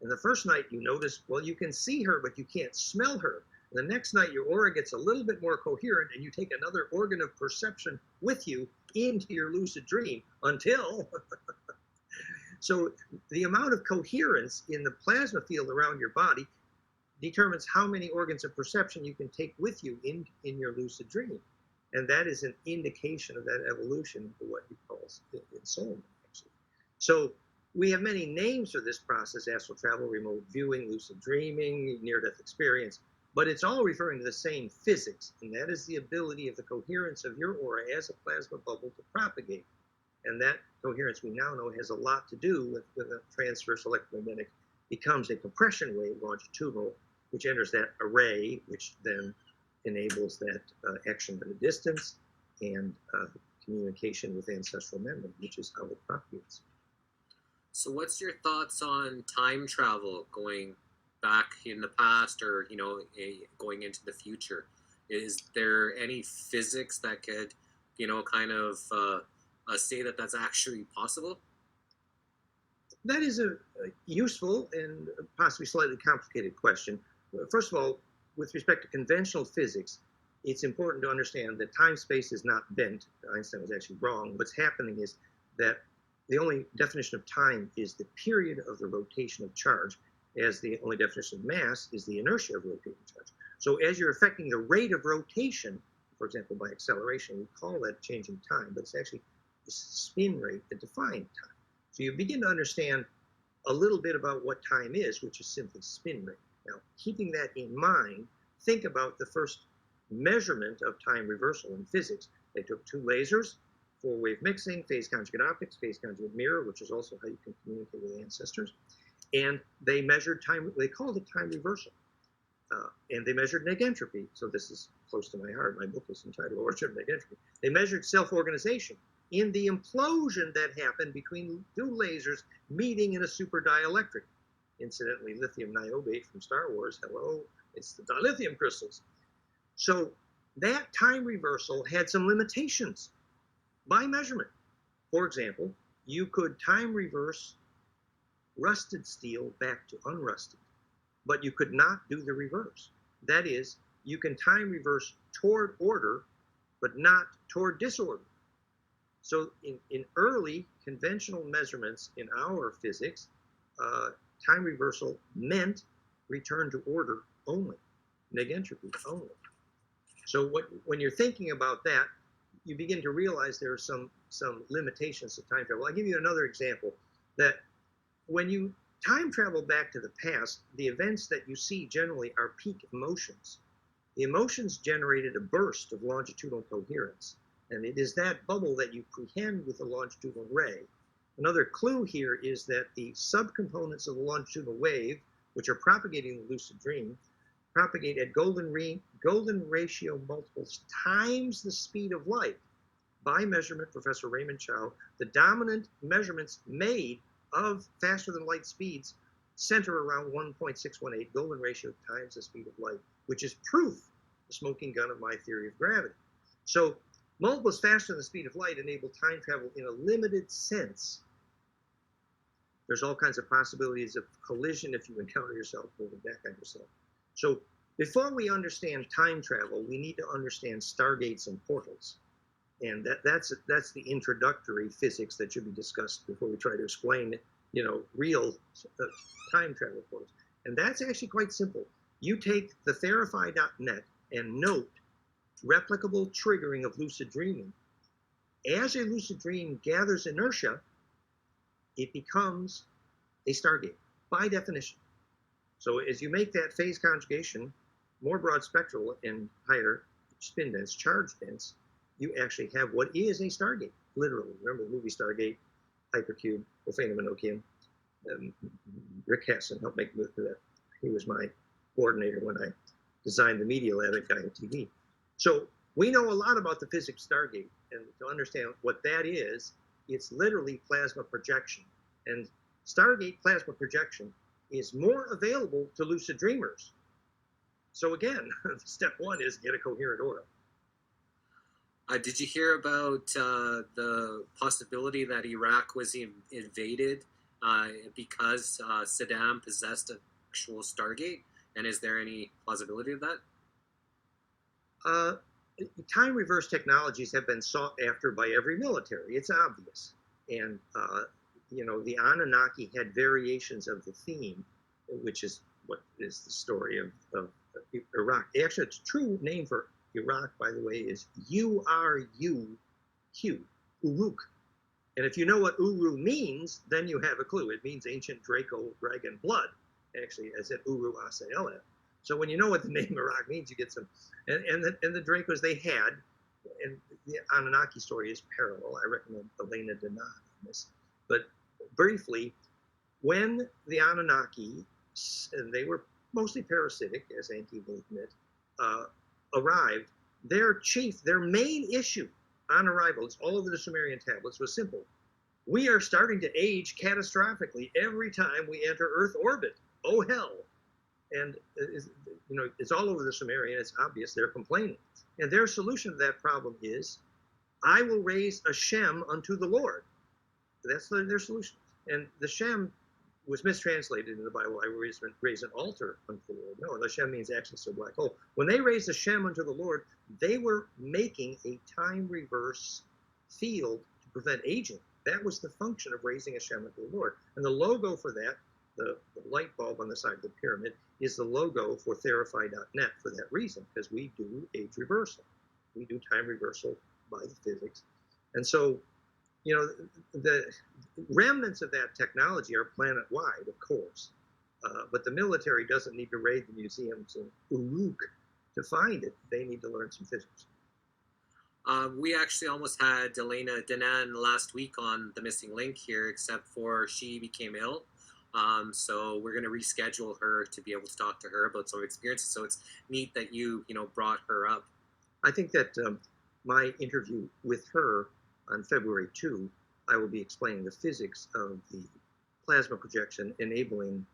Speaker 3: And the first night you notice, well, you can see her, but you can't smell her. And the next night your aura gets a little bit more coherent, and you take another organ of perception with you into your lucid dream until so the amount of coherence in the plasma field around your body determines how many organs of perception you can take with you in your lucid dream. And that is an indication of that evolution into what he calls ensoulment, actually. So we have many names for this process: astral travel, remote viewing, lucid dreaming, near-death experience, but it's all referring to the same physics, and that is the ability of the coherence of your aura as a plasma bubble to propagate. And that coherence, we now know, has a lot to do with a transverse electromagnetic becomes a compression wave longitudinal, which enters that array, which then enables that action at a distance and communication with ancestral memory, which is how it propagates.
Speaker 2: So what's your thoughts on time travel, going back in the past, or going into the future? Is there any physics that could kind of say that that's actually possible?
Speaker 3: That is a useful and possibly slightly complicated question. First of all, with respect to conventional physics, it's important to understand that time-space is not bent. Einstein was actually wrong. What's happening is that the only definition of time is the period of the rotation of charge, as the only definition of mass is the inertia of rotating charge. So as you're affecting the rate of rotation, for example, by acceleration, we call that changing time, but it's actually the spin rate that defines time. So you begin to understand a little bit about what time is, which is simply spin rate. Now, keeping that in mind, think about the first measurement of time reversal in physics. They took two lasers, four-wave mixing, phase conjugate optics, phase conjugate mirror, which is also how you can communicate with ancestors, and they measured time. They called it time reversal, and they measured negentropy. So this is close to my heart. My book is entitled Origin of Negentropy. They measured self-organization in the implosion that happened between two lasers meeting in a super dielectric. Incidentally, lithium niobate from Star Wars, hello, it's the dilithium crystals. So that time reversal had some limitations by measurement. For example, you could time reverse rusted steel back to unrusted, but you could not do the reverse. That is, you can time reverse toward order, but not toward disorder. So in early conventional measurements in our physics, time reversal meant return to order only, negentropy only. So when you're thinking about that, you begin to realize there are some limitations to time travel. I'll give you another example, that when you time travel back to the past, the events that you see generally are peak emotions. The emotions generated a burst of longitudinal coherence, and it is that bubble that you prehend with a longitudinal ray. Another clue here is that the subcomponents of the longitudinal wave, which are propagating the lucid dream, propagate at golden ratio multiples times the speed of light. By measurement, Professor Raymond Chow, the dominant measurements made of faster than light speeds center around 1.618 golden ratio times the speed of light, which is proof, the smoking gun of my theory of gravity. So multiples faster than the speed of light enable time travel in a limited sense. There's all kinds of possibilities of collision if you encounter yourself moving back on yourself. So before we understand time travel, we need to understand stargates and portals. And that's the introductory physics that should be discussed before we try to explain, real time travel portals. And that's actually quite simple. You take the Therify.net and note replicable triggering of lucid dreaming. As a lucid dream gathers inertia, it becomes a stargate by definition. So as you make that phase conjugation more broad spectral and higher spin dense, charge dense, you actually have what is a stargate, literally. Remember the movie Stargate, Hypercube, Ophanum Enochian. Rick Hasson helped make that. He was my coordinator when I designed the media lab at Gaia TV. So we know a lot about the physics Stargate, and to understand what that is, it's literally plasma projection. And Stargate plasma projection is more available to lucid dreamers. So again, step one is get a coherent aura.
Speaker 2: Did you hear about the possibility that Iraq was invaded because Saddam possessed an actual Stargate? And is there any plausibility of that?
Speaker 3: Time reverse technologies have been sought after by every military. It's obvious. And, the Anunnaki had variations of the theme, which is what is the story of Iraq. Actually, its true name for Iraq, by the way, is U-R-U-Q, Uruk. And if you know what Uru means, then you have a clue. It means ancient Draco dragon blood, actually, as in Uru Asaela. So when you know what the name Iraq means, you get some. And the Dracos they had, and the Anunnaki story is parallel. I recommend Elena Denon on this. But briefly, when the Anunnaki, and they were mostly parasitic, as Anki will admit, arrived, their main issue on arrival, it's all over the Sumerian tablets, was simple. We are starting to age catastrophically every time we enter Earth orbit. Oh, hell. And, it's all over the Sumerian. It's obvious they're complaining. And their solution to that problem is, I will raise a Shem unto the Lord. That's their solution. And the Shem was mistranslated in the Bible. I will raise an altar unto the Lord. No, the Shem means access to a black hole. When they raised the Shem unto the Lord, they were making a time reverse field to prevent aging. That was the function of raising a Shem unto the Lord. And the logo for that, the light bulb on the side of the pyramid, is the logo for Therify.net for that reason, because we do age reversal. We do time reversal by the physics. And so, the remnants of that technology are planet-wide, of course. But the military doesn't need to raid the museums in Uruk to find it. They need to learn some physics.
Speaker 2: We actually almost had Elena Denon last week on The Missing Link here, except for she became ill. So we're going to reschedule her to be able to talk to her about some experiences. So it's neat that you brought her up.
Speaker 3: I think that my interview with her on February 2, I will be explaining the physics of the plasma projection enabling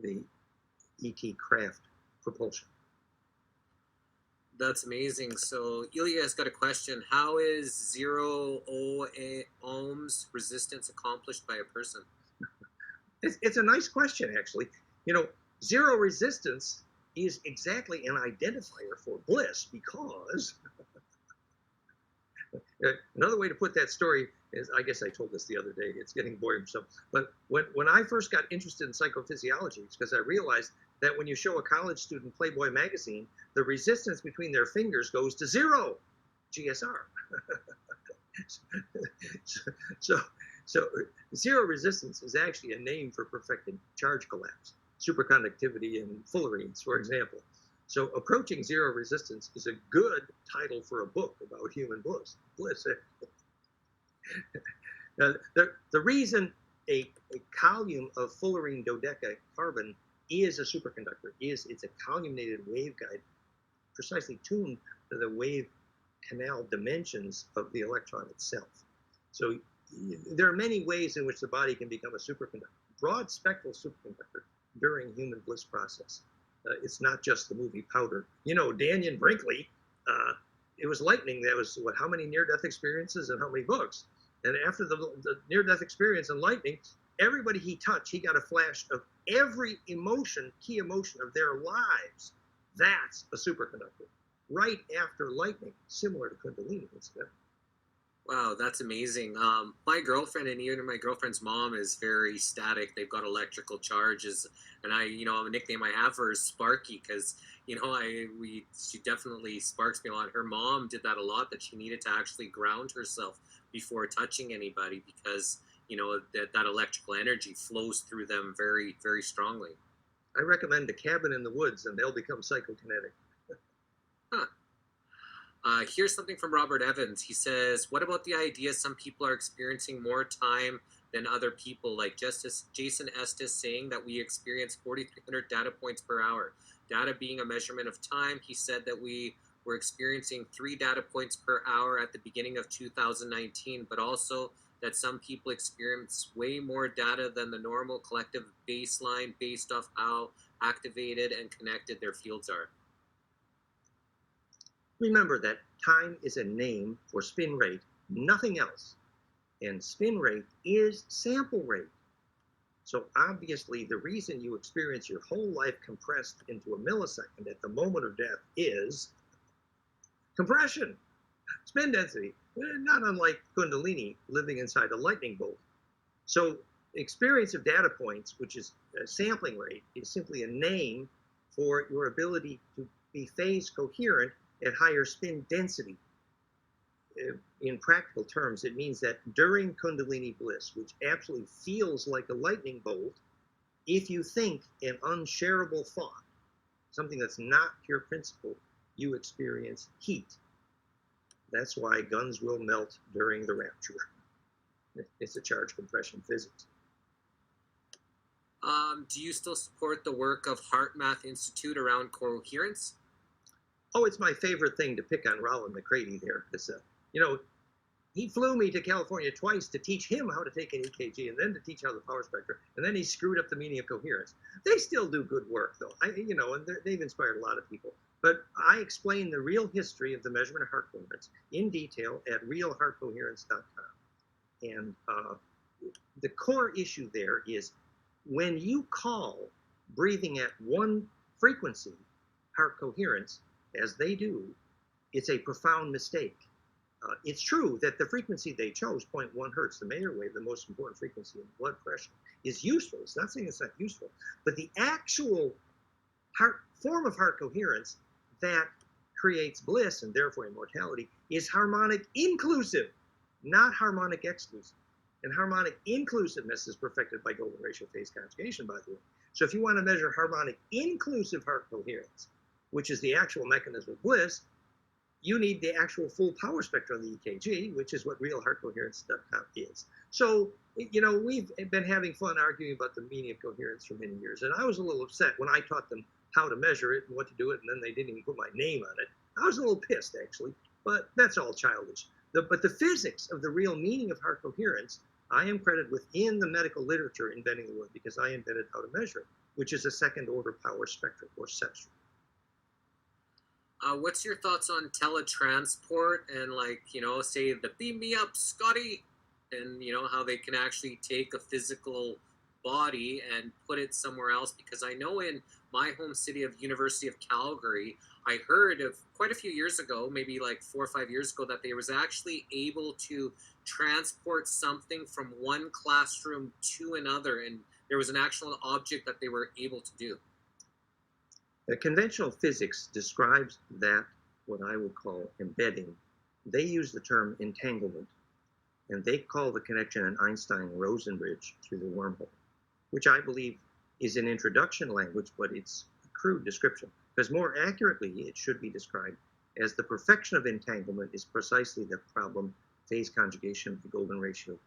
Speaker 3: the ET craft propulsion.
Speaker 2: That's amazing. So Ilya has got a question. How is 0 ohms resistance accomplished by a person?
Speaker 3: It's a nice question, actually. Zero resistance is exactly an identifier for bliss, because another way to put that story is, I guess I told this the other day, it's getting boring. But when I first got interested in psychophysiology, it's because I realized that when you show a college student Playboy magazine, the resistance between their fingers goes to 0, GSR. So zero resistance is actually a name for perfected charge collapse, superconductivity in fullerenes, for example. So approaching zero resistance is a good title for a book about human bliss. The reason a column of fullerene dodecacarbon is a superconductor is it's a columnated waveguide precisely tuned to the wave canal dimensions of the electron itself. So there are many ways in which the body can become a superconductor, broad spectral superconductor during human bliss process. It's not just the movie Powder. Dannion Brinkley, it was lightning. That was, how many near-death experiences and how many books? And after the near-death experience and lightning, everybody he touched, he got a flash of every emotion, key emotion of their lives. That's a superconductor. Right after lightning, similar to Kundalini, incidentally.
Speaker 2: Wow, that's amazing. My girlfriend and even my girlfriend's mom is very static. They've got electrical charges, and a nickname I have for her is Sparky, because she definitely sparks me a lot. Her mom did that a lot, that she needed to actually ground herself before touching anybody, because that electrical energy flows through them very, very strongly.
Speaker 3: I recommend a cabin in the woods, and they'll become psychokinetic.
Speaker 2: Huh. Here's something from Robert Evans. He says, what about the idea some people are experiencing more time than other people, like Jason Estes saying that we experience 4,300 data points per hour. Data being a measurement of time, he said that we were experiencing 3 data points per hour at the beginning of 2019, but also that some people experience way more data than the normal collective baseline based off how activated and connected their fields are.
Speaker 3: Remember that time is a name for spin rate, nothing else. And spin rate is sample rate. So obviously the reason you experience your whole life compressed into a millisecond at the moment of death is compression, spin density, not unlike Kundalini living inside a lightning bolt. So experience of data points, which is a sampling rate, is simply a name for your ability to be phase coherent at higher spin density. In practical terms, it means that during Kundalini bliss, which absolutely feels like a lightning bolt, if you think an unshareable thought, something that's not pure principle, you experience heat. That's why guns will melt during the rapture. It's a charge compression physics.
Speaker 2: Do you still support the work of Heart Math Institute around coherence?
Speaker 3: Oh, it's my favorite thing to pick on Roland McCready there, because you know, he flew me to California twice to teach him how to take an EKG, and then to teach how the power spectrum, and then he screwed up the meaning of coherence. They still do good work, though. You know, and they've inspired a lot of people. But I explain the real history of the measurement of heart coherence in detail at realheartcoherence.com. And the core issue there is when you call breathing at one frequency heart coherence, as they do, it's a profound mistake. It's true that the frequency they chose, 0.1 hertz, the Mayer wave, the most important frequency in blood pressure, is useful. It's not saying it's not useful, but the actual form of heart coherence that creates bliss and therefore immortality is harmonic inclusive, not harmonic exclusive. And harmonic inclusiveness is perfected by golden ratio phase conjugation, by the way. So if you want to measure harmonic inclusive heart coherence, which is the actual mechanism of bliss, you need the actual full power spectrum of the EKG, which is what realheartcoherence.com is. So, you know, we've been having fun arguing about the meaning of coherence for many years. And I was a little upset when I taught them how to measure it and what to do it, and then they didn't even put my name on it. I was a little pissed, actually, but that's all childish. But the physics of the real meaning of heart coherence, I am credited within the medical literature inventing the word, because I invented how to measure it, which is a second order power spectrum, or cepstrum.
Speaker 2: What's your thoughts on teletransport and, like, you know, say the beam me up, Scotty, and, you know, how they can actually take a physical body and put it somewhere else? Because I know in my home city of University of Calgary, I heard of quite a few years ago, maybe like 4 or 5 years ago, that they was actually able to transport something from one classroom to another, and there was an actual object that they were able to do.
Speaker 3: Conventional physics describes that, what I would call embedding. They use the term entanglement, and they call the connection an Einstein-Rosen bridge through the wormhole, which I believe is an introduction language, but it's a crude description, because more accurately it should be described as the perfection of entanglement is precisely the problem phase conjugation, the golden ratio,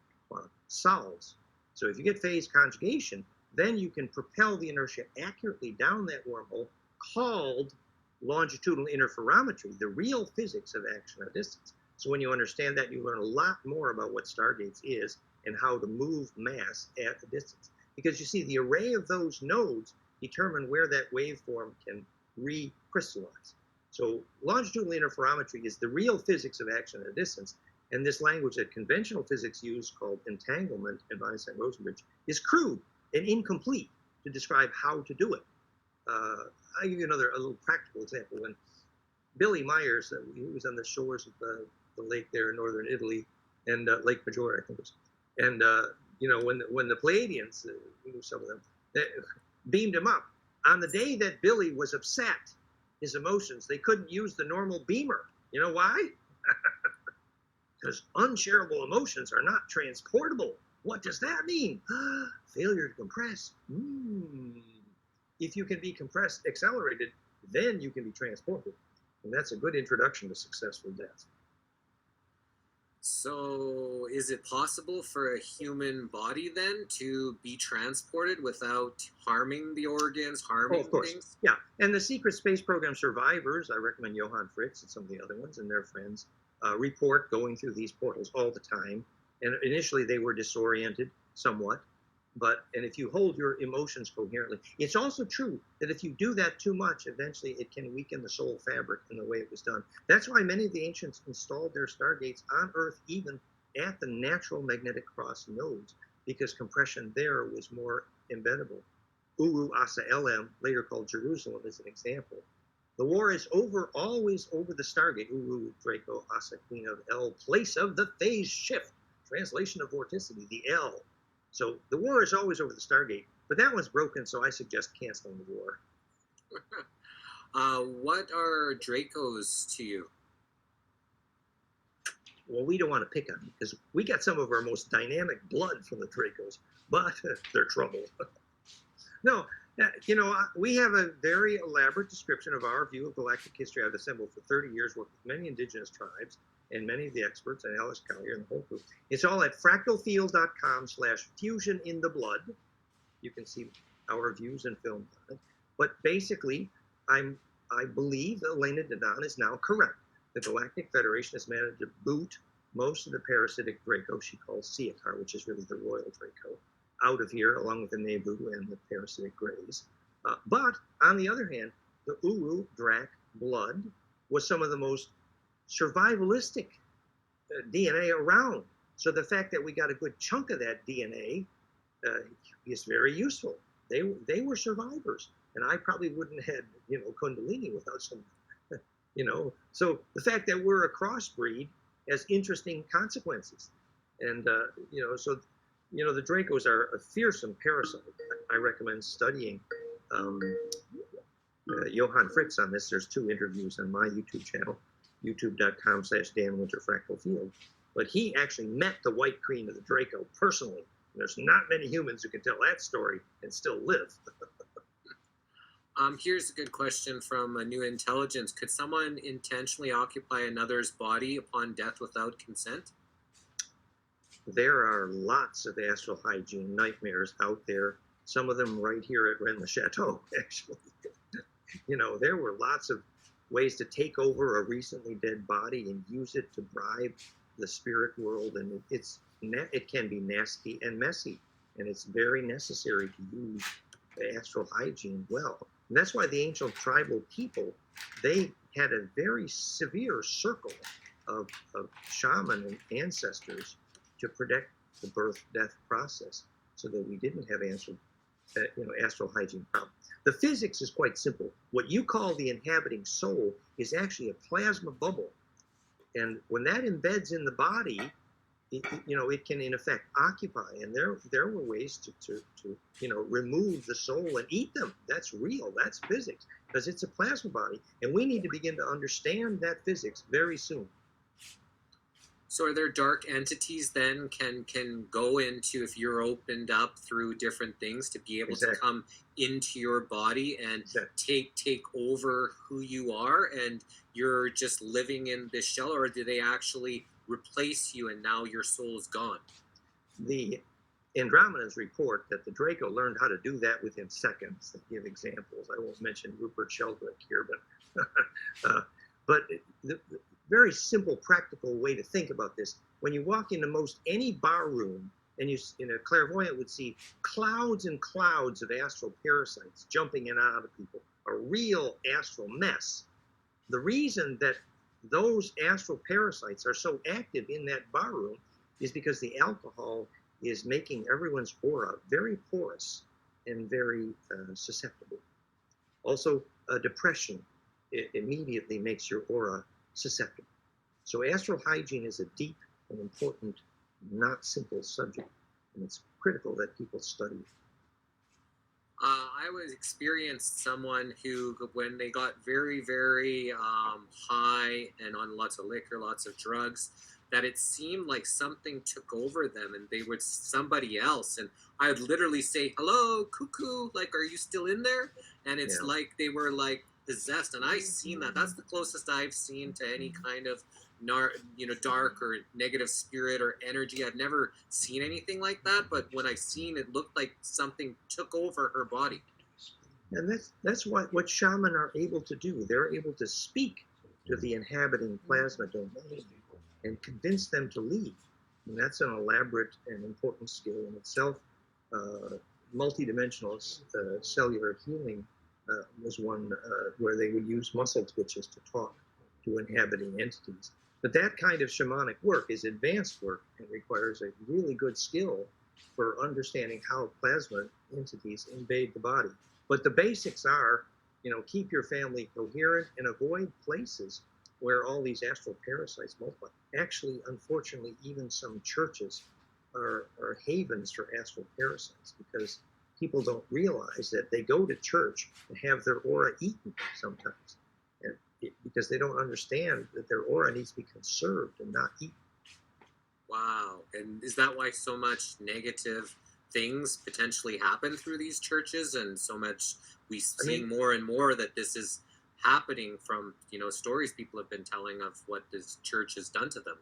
Speaker 3: solves. So if you get phase conjugation, then you can propel the inertia accurately down that wormhole, called longitudinal interferometry, the real physics of action at distance. So when you understand that, you learn a lot more about what stargates is and how to move mass at a distance. Because you see, the array of those nodes determine where that waveform can recrystallize. So longitudinal interferometry is the real physics of action at a distance. And this language that conventional physics use, called entanglement and Einstein-Rosen bridge, is crude and incomplete to describe how to do it. I'll give you a little practical example. When Billy Myers, he was on the shores of the lake there in northern Italy, and Lake Maggiore, I think it was. And you know, when the Pleiadians, we knew some of them, they beamed him up. On the day that Billy was upset, his emotions, they couldn't use the normal beamer. You know why? Because unshareable emotions are not transportable. What does that mean? Failure to compress. If you can be compressed, accelerated, then you can be transported. And that's a good introduction to successful death.
Speaker 2: So is it possible for a human body then to be transported without harming the organs, harming
Speaker 3: of course.
Speaker 2: things?
Speaker 3: Yeah, and the secret space program survivors, I recommend Johann Fritz and some of the other ones and their friends, report going through these portals all the time. And initially they were disoriented somewhat. And if you hold your emotions coherently, it's also true that if you do that too much, eventually it can weaken the soul fabric in the way it was done. That's why many of the ancients installed their stargates on Earth, even at the natural magnetic cross nodes, because compression there was more embeddable. Uru Asa Elam, later called Jerusalem, is an example. The war is over, always over the stargate. Uru Draco Asa, Queen of El, place of the phase shift. Translation of vorticity, the L. So the war is always over the Stargate, but that one's broken, so I suggest canceling the war.
Speaker 2: What are Dracos to you?
Speaker 3: Well, we don't want to pick on them because we got some of our most dynamic blood from the Dracos, but they're trouble. No, we have a very elaborate description of our view of galactic history. I've assembled for 30 years, worked with many indigenous tribes and many of the experts, and Alice Collier and the whole group. It's all at fractalfield.com/fusion in the blood. You can see our views and films on it. But basically, I believe that Elena Dadon is now correct. The Galactic Federation has managed to boot most of the parasitic Draco she calls Seatar, which is really the royal Draco, out of here, along with the Nebu and the parasitic Greys. But on the other hand, the Uru Drac blood was some of the most survivalistic DNA around. So the fact that we got a good chunk of that DNA is very useful. They were survivors, and I probably wouldn't have had Kundalini without some. So the fact that we're a crossbreed has interesting consequences, and so the Dracos are a fearsome parasite. I recommend studying Johann Fritz on this. There's 2 interviews on my YouTube channel, youtube.com/DanWinterFractalField. But he actually met the White Queen of the Draco personally. And there's not many humans who can tell that story and still live.
Speaker 2: Here's a good question from a New Intelligence. Could someone intentionally occupy another's body upon death without consent?
Speaker 3: There are lots of astral hygiene nightmares out there. Some of them right here at Rennes-le-Chateau, actually. There were lots of ways to take over a recently dead body and use it to bribe the spirit world, and it can be nasty and messy, and it's very necessary to use astral hygiene well. And that's why the ancient tribal people, they had a very severe circle of shaman and ancestors to protect the birth-death process, so that we didn't have astral hygiene problem. The physics is quite simple. What you call the inhabiting soul is actually a plasma bubble, and when that embeds in the body, it can in effect occupy. And there were ways to remove the soul and eat them. That's real. That's physics, because it's a plasma body, and we need to begin to understand that physics very soon.
Speaker 2: So are there dark entities then can go into, if you're opened up through different things, to be able to come into your body and take over who you are, and you're just living in this shell, or do they actually replace you and now your soul is gone?
Speaker 3: The Andromedans report that the Draco learned how to do that within seconds. They give examples. I won't mention Rupert Sheldrake here, but the very simple, practical way to think about this: when you walk into most any bar room, and a clairvoyant would see clouds and clouds of astral parasites jumping in and out of people, a real astral mess. The reason that those astral parasites are so active in that bar room is because the alcohol is making everyone's aura very porous and very susceptible. Also, depression immediately makes your aura susceptible. So astral hygiene is a deep and important, not simple subject, and it's critical that people study it.
Speaker 2: I was experienced someone who, when they got very, very high and on lots of liquor, lots of drugs, that it seemed like something took over them and they were somebody else. And I would literally say, "Hello, cuckoo, like, are you still in there?" And it's like they were like possessed. And I've seen that. That's the closest I've seen to any kind of dark or negative spirit or energy. I've never seen anything like that, but when I seen it, looked like something took over her body.
Speaker 3: And that's what shaman are able to do. They're able to speak to the inhabiting plasma domain and convince them to leave. And that's an elaborate and important skill in itself. Multidimensional cellular healing was one where they would use muscle twitches to talk to inhabiting entities. But that kind of shamanic work is advanced work and requires a really good skill for understanding how plasma entities invade the body. But the basics are, keep your family coherent and avoid places where all these astral parasites multiply. Actually, unfortunately, even some churches are havens for astral parasites, because people don't realize that they go to church and have their aura eaten sometimes, and because they don't understand that their aura needs to be conserved and not eaten.
Speaker 2: Wow. And is that why so much negative things potentially happen through these churches, and so much we see more and more that this is happening from, you know, stories people have been telling of what this church has done to them?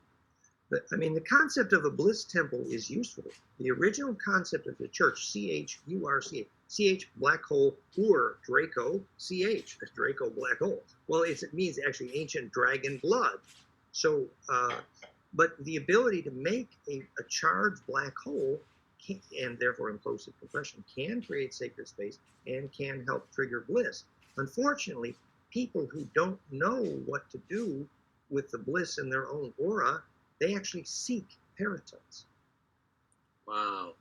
Speaker 3: I mean, the concept of a bliss temple is useful. The original concept of the church, C-H-U-R-C-H, C-H, black hole, Ur, Draco, C-H, Draco, black hole. Well, it means actually ancient dragon blood. So, but the ability to make a charged black hole, and therefore implosive compression, can create sacred space and can help trigger bliss. Unfortunately, people who don't know what to do with the bliss in their own aura, they actually seek parasites.
Speaker 2: Wow.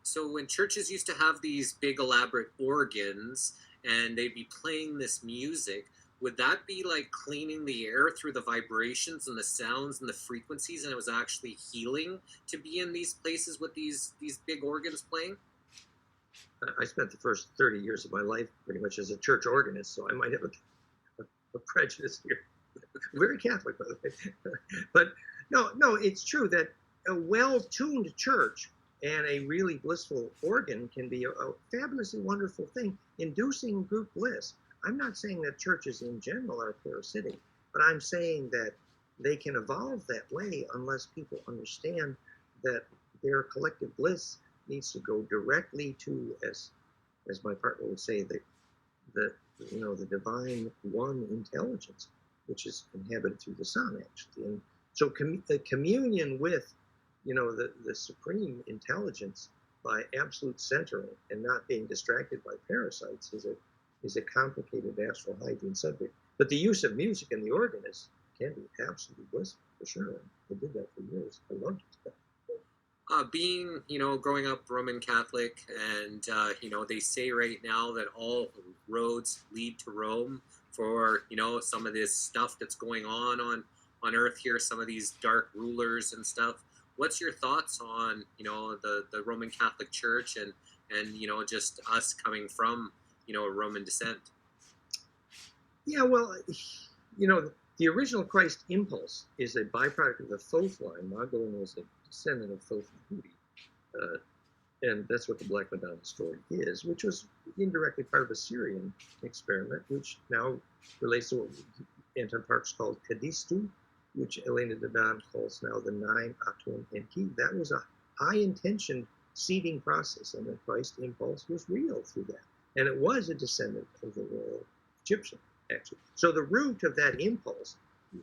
Speaker 2: So when churches used to have these big elaborate organs and they'd be playing this music, would that be like cleaning the air through the vibrations and the sounds and the frequencies, and it was actually healing to be in these places with these big organs playing?
Speaker 3: I spent the first 30 years of my life pretty much as a church organist, so I might have a prejudice here. Very Catholic, by the way. But no, it's true that a well-tuned church and a really blissful organ can be a fabulously wonderful thing, inducing group bliss. I'm not saying that churches in general are parasitic, but I'm saying that they can evolve that way unless people understand that their collective bliss needs to go directly to, as my partner would say, the divine one intelligence, which is inhabited through the sun, actually. And so the communion with, the supreme intelligence by absolute centering and not being distracted by parasites is a complicated astral hygiene subject. But the use of music in the organist can be absolutely blissful, for sure. I did that for years. I loved it.
Speaker 2: Being, growing up Roman Catholic, and, they say right now that all roads lead to Rome for, some of this stuff that's going on Earth here, some of these dark rulers and stuff. What's your thoughts on, the Roman Catholic Church and just us coming from, a Roman descent?
Speaker 3: Yeah, well, the original Christ impulse is a byproduct of the Thoth line. Magdalene was a descendant of Thoth and Hudi. And that's what the Black Madonna story is, which was indirectly part of a Syrian experiment, which now relates to what Anton Parks called Kadistu, which Elena Dadon calls now the 9 Atum Enki. That was a high-intention seeding process, and the Christ impulse was real through that. And it was a descendant of the royal Egyptian, actually. So the root of that impulse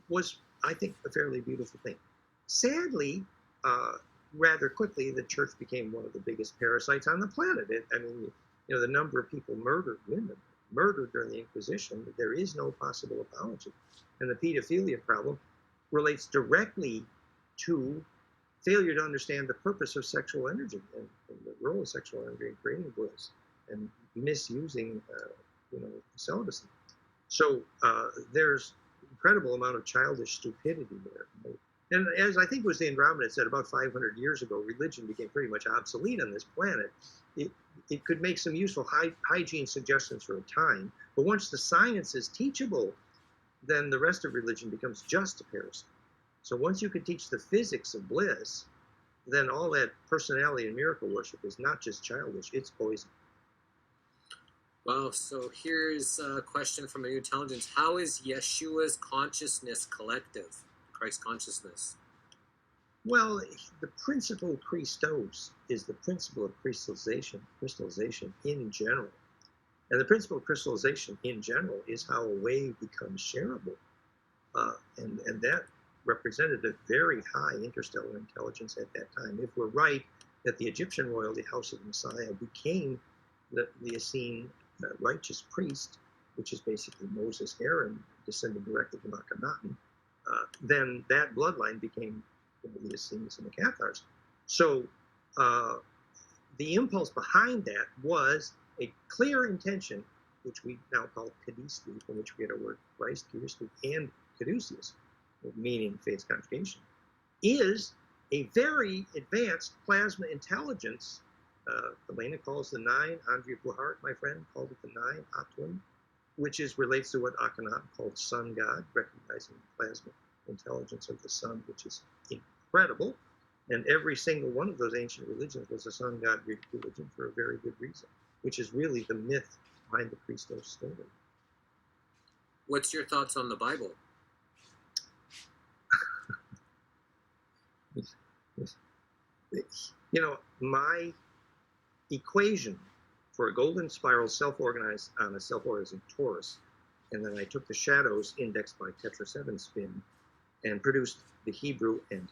Speaker 3: was, I think, a fairly beautiful thing. Sadly, rather quickly, the church became one of the biggest parasites on the planet. The number of people women murdered during the Inquisition, there is no possible apology. And the pedophilia problem relates directly to failure to understand the purpose of sexual energy and the role of sexual energy in creating bliss and misusing, celibacy. So there's incredible amount of childish stupidity there. And as I think was the Andromeda said, about 500 years ago, religion became pretty much obsolete on this planet. It could make some useful hygiene suggestions for a time, but once the science is teachable, then the rest of religion becomes just a parasite. So once you can teach the physics of bliss, then all that personality and miracle worship is not just childish, it's poison.
Speaker 2: Wow, so here's a question from a new intelligence. How is Yeshua's consciousness collective, Christ consciousness?
Speaker 3: Well, the principle of Christos is the principle of crystallization in general. And the principle of crystallization in general is how a wave becomes shareable. And that represented a very high interstellar intelligence at that time. If we're right that the Egyptian royalty, House of the Messiah, became the Essene righteous priest, which is basically Moses, Aaron, descended directly from Akhenaten, then that bloodline became the Essenes and the Cathars. So the impulse behind that was a clear intention, which we now call Kadistu, from which we get our word Christ, Kiristu, and Caduceus, meaning faith's conjugation, is a very advanced plasma intelligence. Elena calls the nine, Andrea Buhart, my friend, called it the nine, Atun, which relates to what Akhenaten called sun god, recognizing the plasma intelligence of the sun, which is incredible. And every single one of those ancient religions was a sun god religion for a very good reason, which is really the myth behind the Christos story.
Speaker 2: What's your thoughts on the Bible?
Speaker 3: You know, my equation for a golden spiral self-organized on a self-organizing torus, and then I took the shadows indexed by Tetra 7 spin and produced the Hebrew and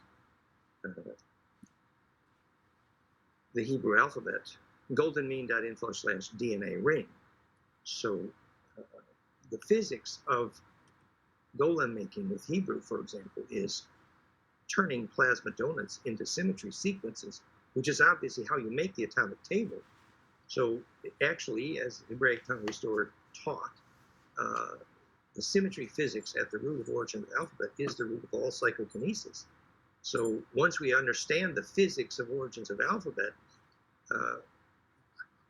Speaker 3: the Hebrew alphabet, golden mean.info/DNA ring. So the physics of golem making with Hebrew, for example, is turning plasma donuts into symmetry sequences, which is obviously how you make the atomic table. So actually, as Hebraic Tongue Restored taught, the symmetry physics at the root of origin of the alphabet is the root of all psychokinesis. So once we understand the physics of origins of alphabet,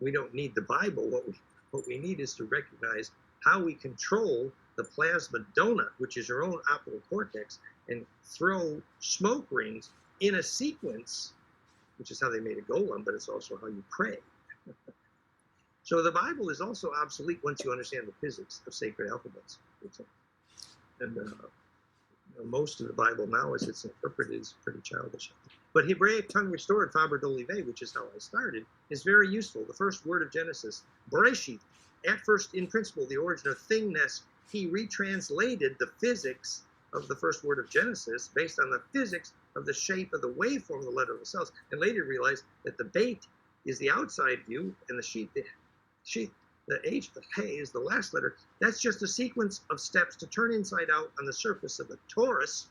Speaker 3: we don't need the Bible. What we need is to recognize how we control the plasma donut, which is your own optical cortex, and throw smoke rings in a sequence, which is how they made a golem, but it's also how you pray. So the Bible is also obsolete once you understand the physics of sacred alphabets. And most of the Bible now, as it's interpreted, is pretty childish. But Hebraic Tongue Restored, Faber d'Olivet, which is how I started, is very useful. The first word of Genesis, Bereshit, at first, in principle, the origin of thingness, he retranslated the physics of the first word of Genesis based on the physics of the shape of the waveform of the letter of the cells, and later realized that the bait is the outside view, and the sheet, the H, the K is the last letter. That's just a sequence of steps to turn inside out on the surface of the torus,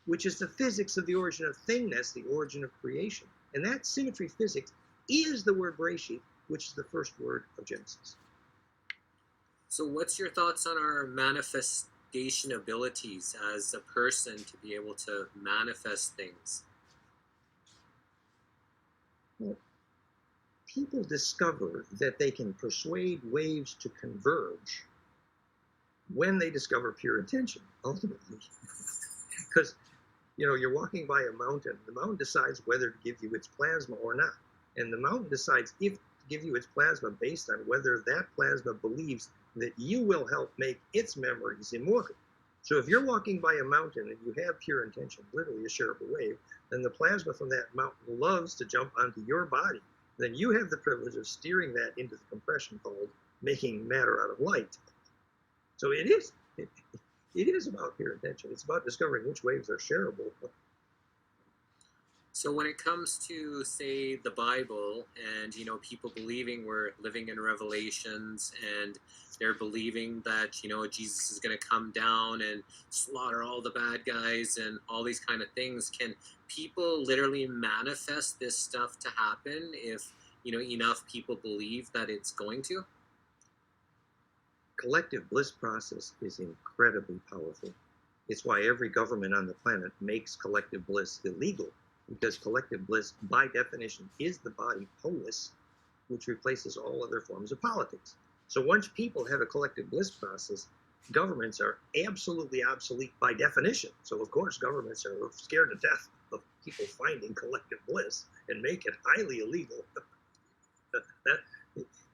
Speaker 3: which is the physics of the origin of thingness, the origin of creation. And that symmetry physics is the word Bereshit, which is the first word of Genesis.
Speaker 2: So what's your thoughts on our manifestation abilities as a person to be able to manifest things?
Speaker 3: Well, people discover that they can persuade waves to converge when they discover pure intention, ultimately. Because, you know, you're walking by a mountain. The mountain decides whether to give you its plasma or not. And the mountain decides if to give you its plasma based on whether that plasma believes that you will help make its memories immortal. So if you're walking by a mountain and you have pure intention, literally a shareable wave, then the plasma from that mountain loves to jump onto your body. Then you have the privilege of steering that into the compression called making matter out of light. So it is about pure intention. It's about discovering which waves are shareable.
Speaker 2: So when it comes to, say, the Bible and, you know, people believing we're living in Revelations and they're believing that, you know, Jesus is going to come down and slaughter all the bad guys and all these kind of things, can people literally manifest this stuff to happen if, you know, enough people believe that it's going to?
Speaker 3: Collective bliss process is incredibly powerful. It's why every government on the planet makes collective bliss illegal, because collective bliss, by definition, is the body polis, which replaces all other forms of politics. So once people have a collective bliss process, governments are absolutely obsolete by definition. So of course, governments are scared to death of people finding collective bliss and make it highly illegal.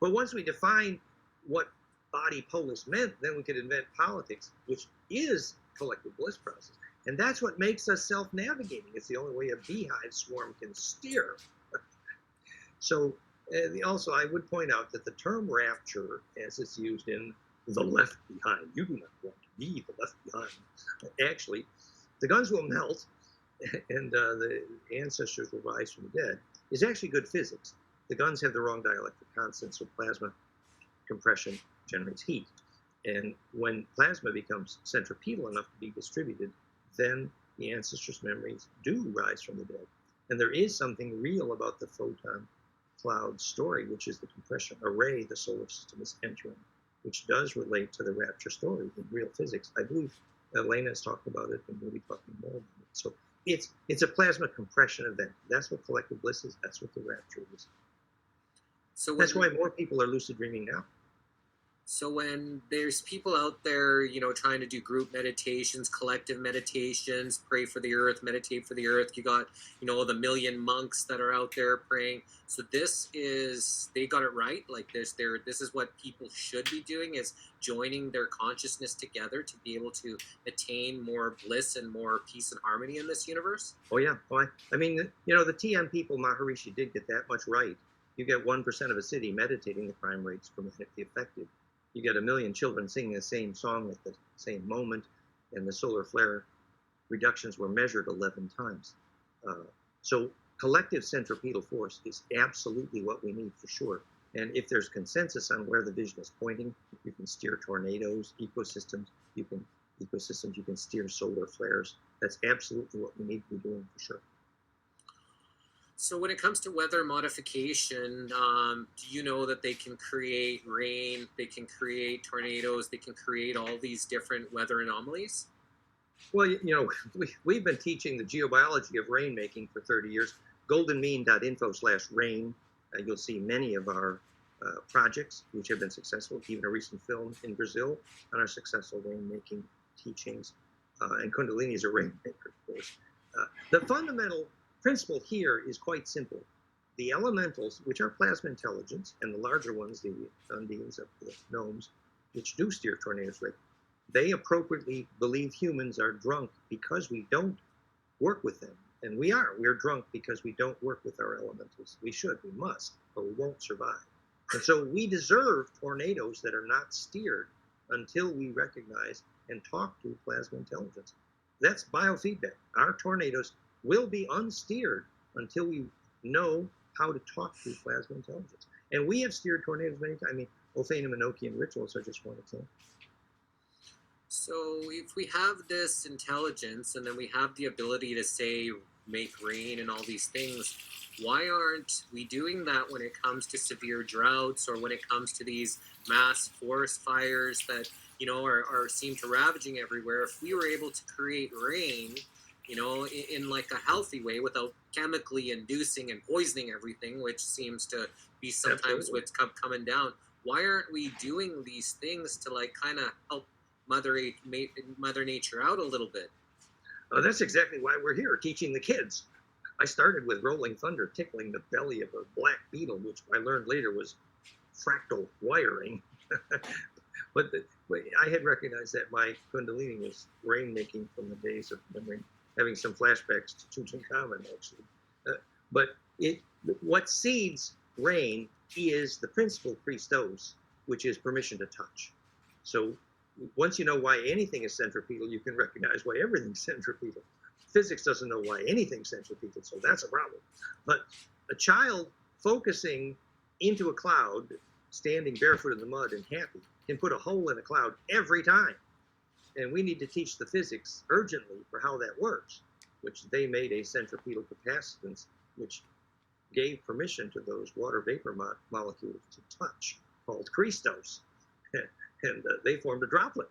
Speaker 3: But once we define what body polis meant, then we could invent politics, which is collective bliss process. And that's what makes us self-navigating. It's the only way a beehive swarm can steer. So also, I would point out that the term rapture, as it's used in The Left Behind, you do not want to be the left behind. Actually, the guns will melt and the ancestors will rise from the dead, is actually good physics. The guns have the wrong dielectric constant, so plasma compression generates heat. And when plasma becomes centripetal enough to be distributed, then the ancestors' memories do rise from the dead. And there is something real about the photon cloud story, which is the compression array the solar system is entering, which does relate to the rapture story in real physics. I believe Elena has talked about it, and we'll be talking more about it. So It's a plasma compression event. That's what collective bliss is. That's what the rapture is.
Speaker 2: So
Speaker 3: that's why more people are lucid dreaming now.
Speaker 2: So when there's people out there, you know, trying to do group meditations, collective meditations, pray for the earth, meditate for the earth, you got, you know, the million monks that are out there praying. So this is, they got it right. Like this is what people should be doing, is joining their consciousness together to be able to attain more bliss and more peace and harmony in this universe.
Speaker 3: Oh yeah. Oh, I mean, you know, the TM people, Maharishi did get that much right. You get 1% of a city meditating, the crime rates dramatically affected. You get 1 million children singing the same song at the same moment, and the solar flare reductions were measured 11 times. So collective centripetal force is absolutely what we need for sure. And if there's consensus on where the vision is pointing, you can steer tornadoes, ecosystems, you can steer solar flares. That's absolutely what we need to be doing for sure.
Speaker 2: So when it comes to weather modification, do you know that they can create rain, they can create tornadoes, they can create all these different weather anomalies?
Speaker 3: Well, you know, we've been teaching the geobiology of rainmaking for 30 years. goldenmean.info/rain. You'll see many of our projects which have been successful, even a recent film in Brazil on our successful rainmaking teachings. And Kundalini is a rainmaker, of course. The fundamental principle here is quite simple. The elementals, which are plasma intelligence, and the larger ones, the undines of the gnomes, which do steer tornadoes, right? They appropriately believe humans are drunk because we don't work with them. And we're drunk because we don't work with our elementals. We should, we must, or we won't survive. And so we deserve tornadoes that are not steered until we recognize and talk to plasma intelligence. That's biofeedback. Our tornadoes will be unsteered until we know how to talk to plasma intelligence. And we have steered tornadoes many times. I mean, Ophanim Enochian rituals are just one example.
Speaker 2: So if we have this intelligence and then we have the ability to, say, make rain and all these things, why aren't we doing that when it comes to severe droughts or when it comes to these mass forest fires that, you know, are seem to ravaging everywhere? If we were able to create rain, you know, in like a healthy way without chemically inducing and poisoning everything, which seems to be sometimes what's coming down. Why aren't we doing these things to like kind of help Mother Nature out a little bit?
Speaker 3: That's exactly why we're here, teaching the kids. I started with rolling thunder tickling the belly of a black beetle, which I learned later was fractal wiring. But I had recognized that my Kundalini was rainmaking from the days of memory, having some flashbacks to Tutankhamun, actually. But what seeds rain is the principal Christos, which is permission to touch. So once you know why anything is centripetal, you can recognize why everything's centripetal. Physics doesn't know why anything's centripetal, so that's a problem. But a child focusing into a cloud, standing barefoot in the mud and happy, can put a hole in a cloud every time. And we need to teach the physics urgently for how that works, which they made a centripetal capacitance, which gave permission to those water vapor molecules to touch, called Christos. And they formed a droplet.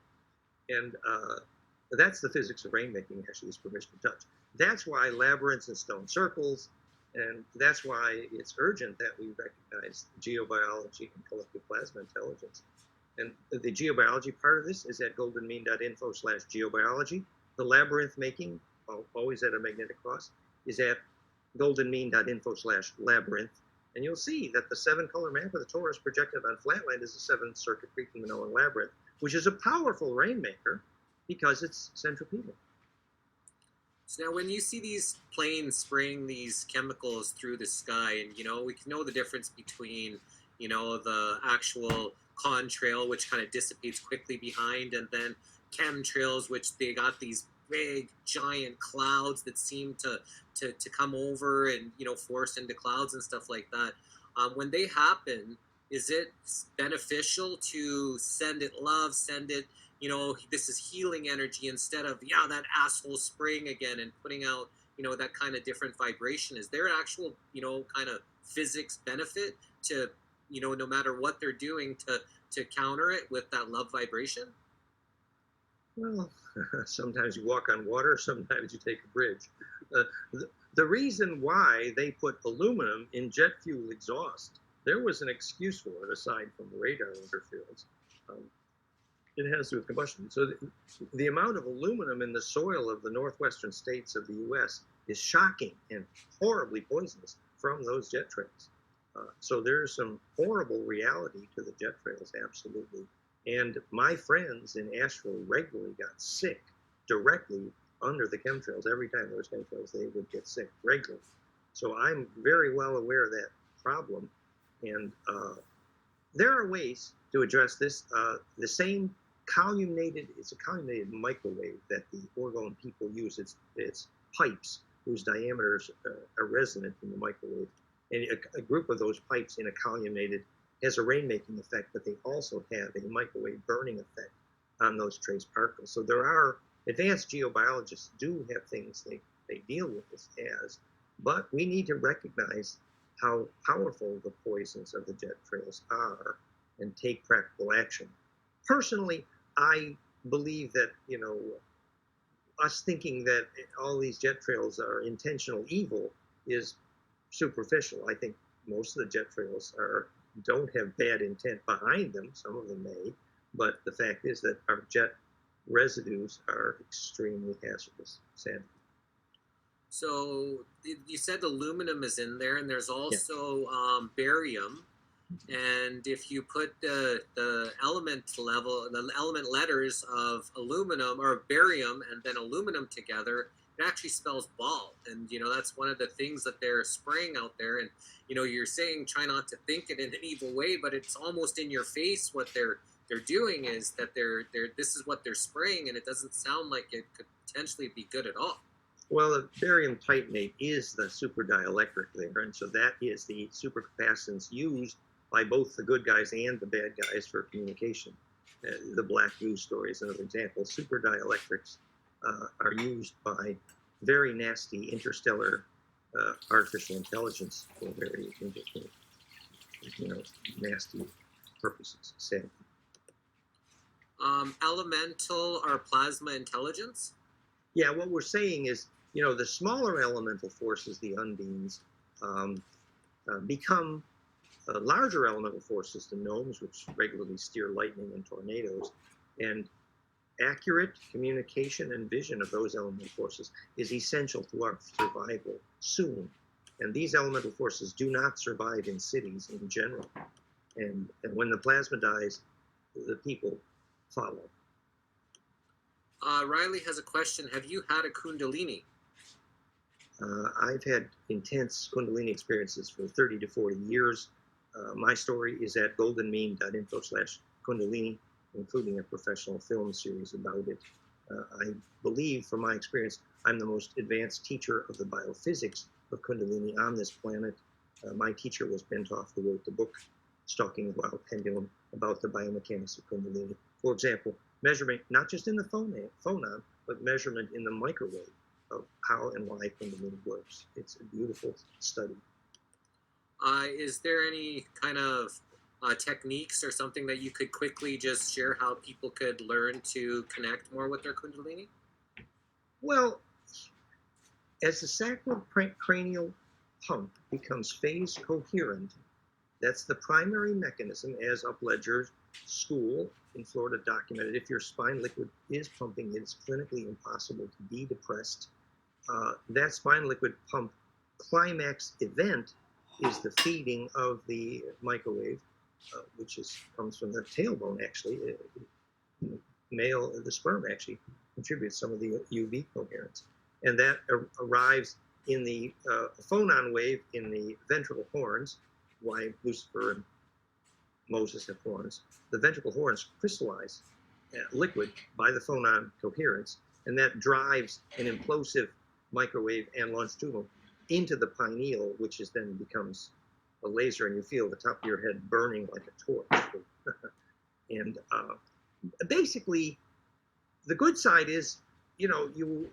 Speaker 3: And that's the physics of rainmaking, actually, is permission to touch. That's why labyrinths and stone circles, and that's why it's urgent that we recognize geobiology and collective plasma intelligence. And the geobiology part of this is at goldenmean.info/geobiology. The labyrinth making, always at a magnetic cross, is at goldenmean.info/labyrinth. And you'll see that the 7-color map of the torus projected on flatland is a 7-circuit Minoan labyrinth, which is a powerful rainmaker because it's centripetal.
Speaker 2: So now when you see these planes spraying these chemicals through the sky, and, you know, we can know the difference between, you know, the actual contrail, which kind of dissipates quickly behind, and then chemtrails, which they got these big giant clouds that seem to come over and, you know, force into clouds and stuff like that. When they happen, is it beneficial to send it love, send it, you know, this is healing energy, instead of, yeah, that asshole spraying again and putting out, you know, that kind of different vibration? Is there an actual, you know, kind of physics benefit to, you know, no matter what they're doing, to counter it with that love vibration?
Speaker 3: Well, sometimes you walk on water, sometimes you take a bridge. The reason why they put aluminum in jet fuel exhaust, there was an excuse for it aside from radar interference. It has to do with combustion. So the amount of aluminum in the soil of the northwestern states of the U.S. is shocking and horribly poisonous from those jet trails. So there's some horrible reality to the jet trails, absolutely. And my friends in Asheville regularly got sick directly under the chemtrails. Every time there was chemtrails, they would get sick regularly. So I'm very well aware of that problem. And there are ways to address this. The same it's a columnated microwave that the orgone people use. It's pipes whose diameters are resonant in the microwave. And a group of those pipes in a columnated has a rainmaking effect, but they also have a microwave burning effect on those trace particles. So there are advanced geobiologists do have things they deal with this as, but we need to recognize how powerful the poisons of the jet trails are and take practical action. Personally, I believe that, us thinking that all these jet trails are intentional evil is superficial. I think most of the jet trails don't have bad intent behind them. Some of them may, but the fact is that our jet residues are extremely hazardous, sadly.
Speaker 2: So you said aluminum is in there, and there's also barium. And if you put the element letters of aluminum or barium and then aluminum together, it actually spells ball. And that's one of the things that they're spraying out there. And you're saying try not to think it in an evil way, but it's almost in your face. What they're doing is that this is what they're spraying, and it doesn't sound like it could potentially be good at all.
Speaker 3: Well, the barium titanate is the super dielectric there, and so that is the supercapacitance used by both the good guys and the bad guys for communication. The Black Goo story is another example. Super dielectrics are used by very nasty interstellar artificial intelligence for very nasty purposes. Sadly.
Speaker 2: Elemental or plasma intelligence?
Speaker 3: Yeah, what we're saying is, the smaller elemental forces, the undines, become larger elemental forces, the gnomes, which regularly steer lightning and tornadoes, and accurate communication and vision of those elemental forces is essential to our survival soon. And these elemental forces do not survive in cities in general. And when the plasma dies, the people follow.
Speaker 2: Riley has a question. Have you had a Kundalini?
Speaker 3: I've had intense Kundalini experiences for 30 to 40 years. My story is at goldenmean.info/Kundalini, including a professional film series about it. I believe, from my experience, I'm the most advanced teacher of the biophysics of Kundalini on this planet. My teacher was Bentoff, who wrote the book, Stalking the Wild Pendulum, about the biomechanics of Kundalini. For example, measurement, not just in the phonon, but measurement in the microwave of how and why Kundalini works. It's a beautiful study.
Speaker 2: Is there any kind of techniques or something that you could quickly just share how people could learn to connect more with their Kundalini?
Speaker 3: Well, as the sacrocranial pump becomes phase coherent, that's the primary mechanism, as Upledger's school in Florida documented. If your spine liquid is pumping, it's clinically impossible to be depressed. That spine liquid pump climax event is the feeding of the microwave, which comes from the tailbone, actually. The sperm actually contributes some of the UV coherence. And that arrives in the phonon wave in the ventricle horns, why Lucifer and Moses have horns. The ventricle horns crystallize liquid by the phonon coherence, and that drives an implosive microwave and longitudinal into the pineal, which then becomes a laser, and you feel the top of your head burning like a torch. And basically, the good side is, you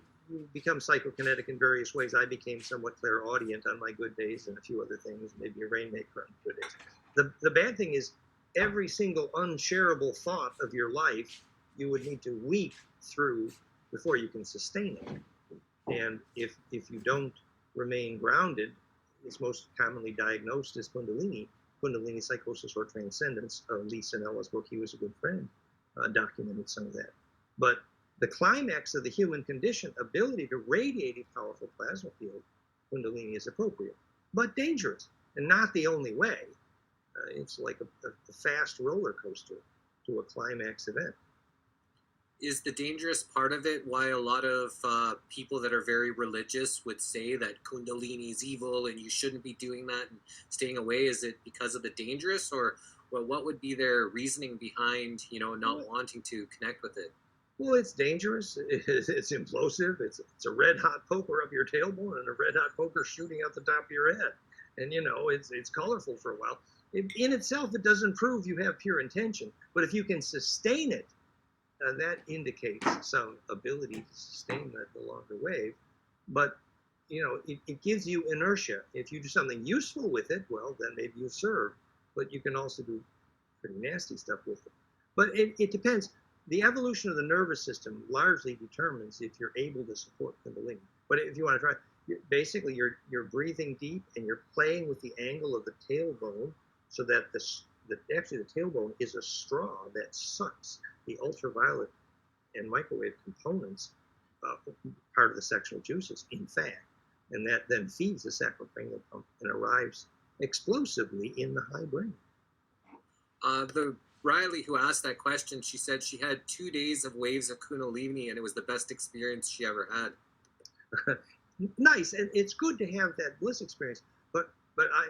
Speaker 3: become psychokinetic in various ways. I became somewhat clairaudient on my good days, and a few other things, maybe a rainmaker on good days. The bad thing is, every single unshareable thought of your life, you would need to weep through before you can sustain it. And if you don't remain grounded, it's most commonly diagnosed as Kundalini psychosis or transcendence. Lee Sinella's book, He Was a Good Friend, documented some of that. But the climax of the human condition, ability to radiate a powerful plasma field, Kundalini is appropriate, but dangerous, and not the only way. It's like a fast roller coaster to a climax event.
Speaker 2: Is the dangerous part of it why a lot of people that are very religious would say that Kundalini is evil and you shouldn't be doing that and staying away? Is it because of the dangerous, or well, what would be their reasoning behind, not wanting to connect with it?
Speaker 3: Well, it's dangerous. It's implosive. It's a red hot poker up your tailbone and a red hot poker shooting out the top of your head. And it's colorful for a while. In itself, it doesn't prove you have pure intention. But if you can sustain it, that indicates some ability to sustain the longer wave. But it gives you inertia. If you do something useful with it, well, then maybe you serve. But you can also do pretty nasty stuff with it. But it depends. The evolution of the nervous system largely determines if you're able to support Kundalini. But if you want to try, basically you're breathing deep and you're playing with the angle of the tailbone, so that actually the tailbone is a straw that sucks the ultraviolet and microwave components, part of the sexual juices, in fact, and that then feeds the sacrocranial pump and arrives explosively in the high brain.
Speaker 2: The Riley who asked that question, she said she had 2 days of waves of Kundalini and it was the best experience she ever had.
Speaker 3: Nice, and it's good to have that bliss experience, but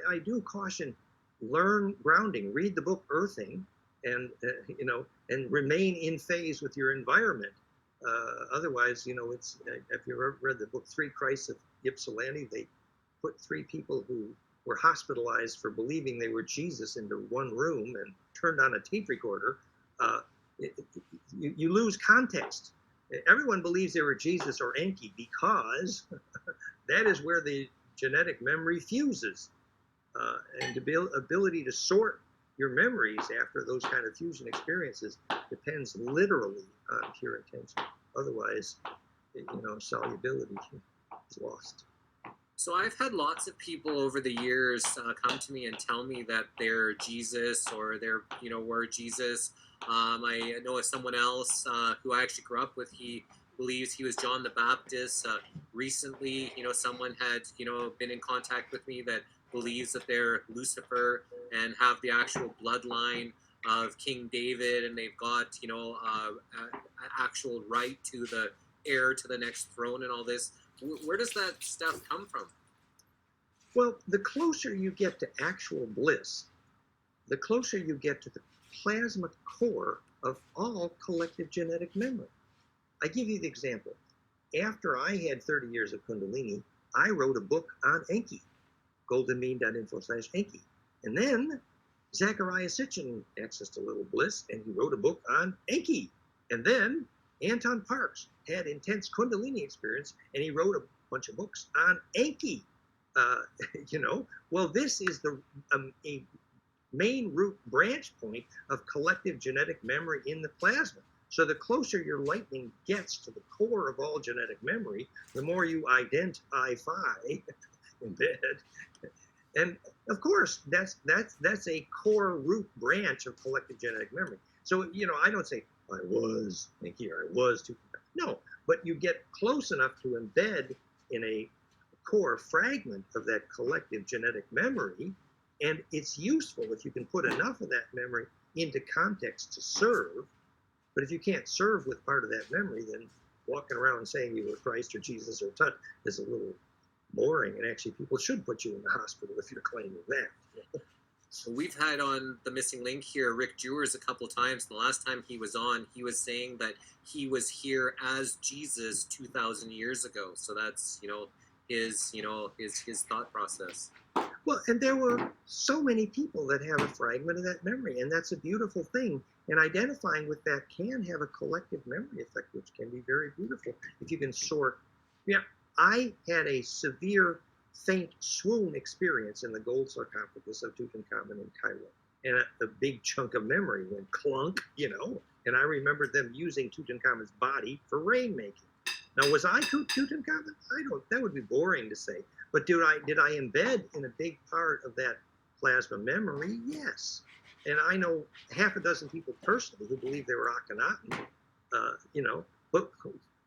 Speaker 3: I do caution, learn grounding, read the book Earthing, and and remain in phase with your environment. Otherwise, it's, if you ever read the book Three Christs of Ypsilanti, they put 3 people who were hospitalized for believing they were Jesus into one room and turned on a tape recorder. You lose context. Everyone believes they were Jesus or Enki because that is where the genetic memory fuses. And the ability to sort your memories after those kind of fusion experiences depends literally on pure intention. Otherwise, solubility is lost.
Speaker 2: So I've had lots of people over the years come to me and tell me that they're Jesus or they're, were Jesus. I know of someone else who I actually grew up with. He believes he was John the Baptist. Recently, someone had, been in contact with me that believes that they're Lucifer and have the actual bloodline of King David, and they've got, actual right to the heir to the next throne and all this. Where does that stuff come from?
Speaker 3: Well, the closer you get to actual bliss, the closer you get to the plasma core of all collective genetic memory. I give you the example. After I had 30 years of Kundalini, I wrote a book on Enki, goldenmean.info/Enki. And then Zachariah Sitchin accessed a little bliss, and he wrote a book on Enki. And then Anton Parks had intense Kundalini experience, and he wrote a bunch of books on Enki. Well, this is a main root branch point of collective genetic memory in the plasma. So the closer your lightning gets to the core of all genetic memory, the more you identify in bed. And of course, that's a core root branch of collective genetic memory. So, I don't say, I was Enki or I was too. No, but you get close enough to embed in a core fragment of that collective genetic memory, and it's useful if you can put enough of that memory into context to serve. But if you can't serve with part of that memory, then walking around saying you were Christ or Jesus or Tut is a little boring, and actually people should put you in the hospital if you're claiming that.
Speaker 2: So we've had on the Missing Link here Rick Jewers a couple times. The last time he was on, he was saying that he was here as Jesus 2,000 years ago. So that's, his thought process.
Speaker 3: Well, and there were so many people that have a fragment of that memory, and that's a beautiful thing. And identifying with that can have a collective memory effect, which can be very beautiful if you can sort. Yeah, I had a severe faint swoon experience in the gold sarcophagus of Tutankhamun in Cairo. And a big chunk of memory went clunk, and I remembered them using Tutankhamun's body for rainmaking. Now, was I Tutankhamun? I don't. That would be boring to say. But did I embed in a big part of that plasma memory? Yes. And I know half a dozen people personally who believe they were Akhenaten. But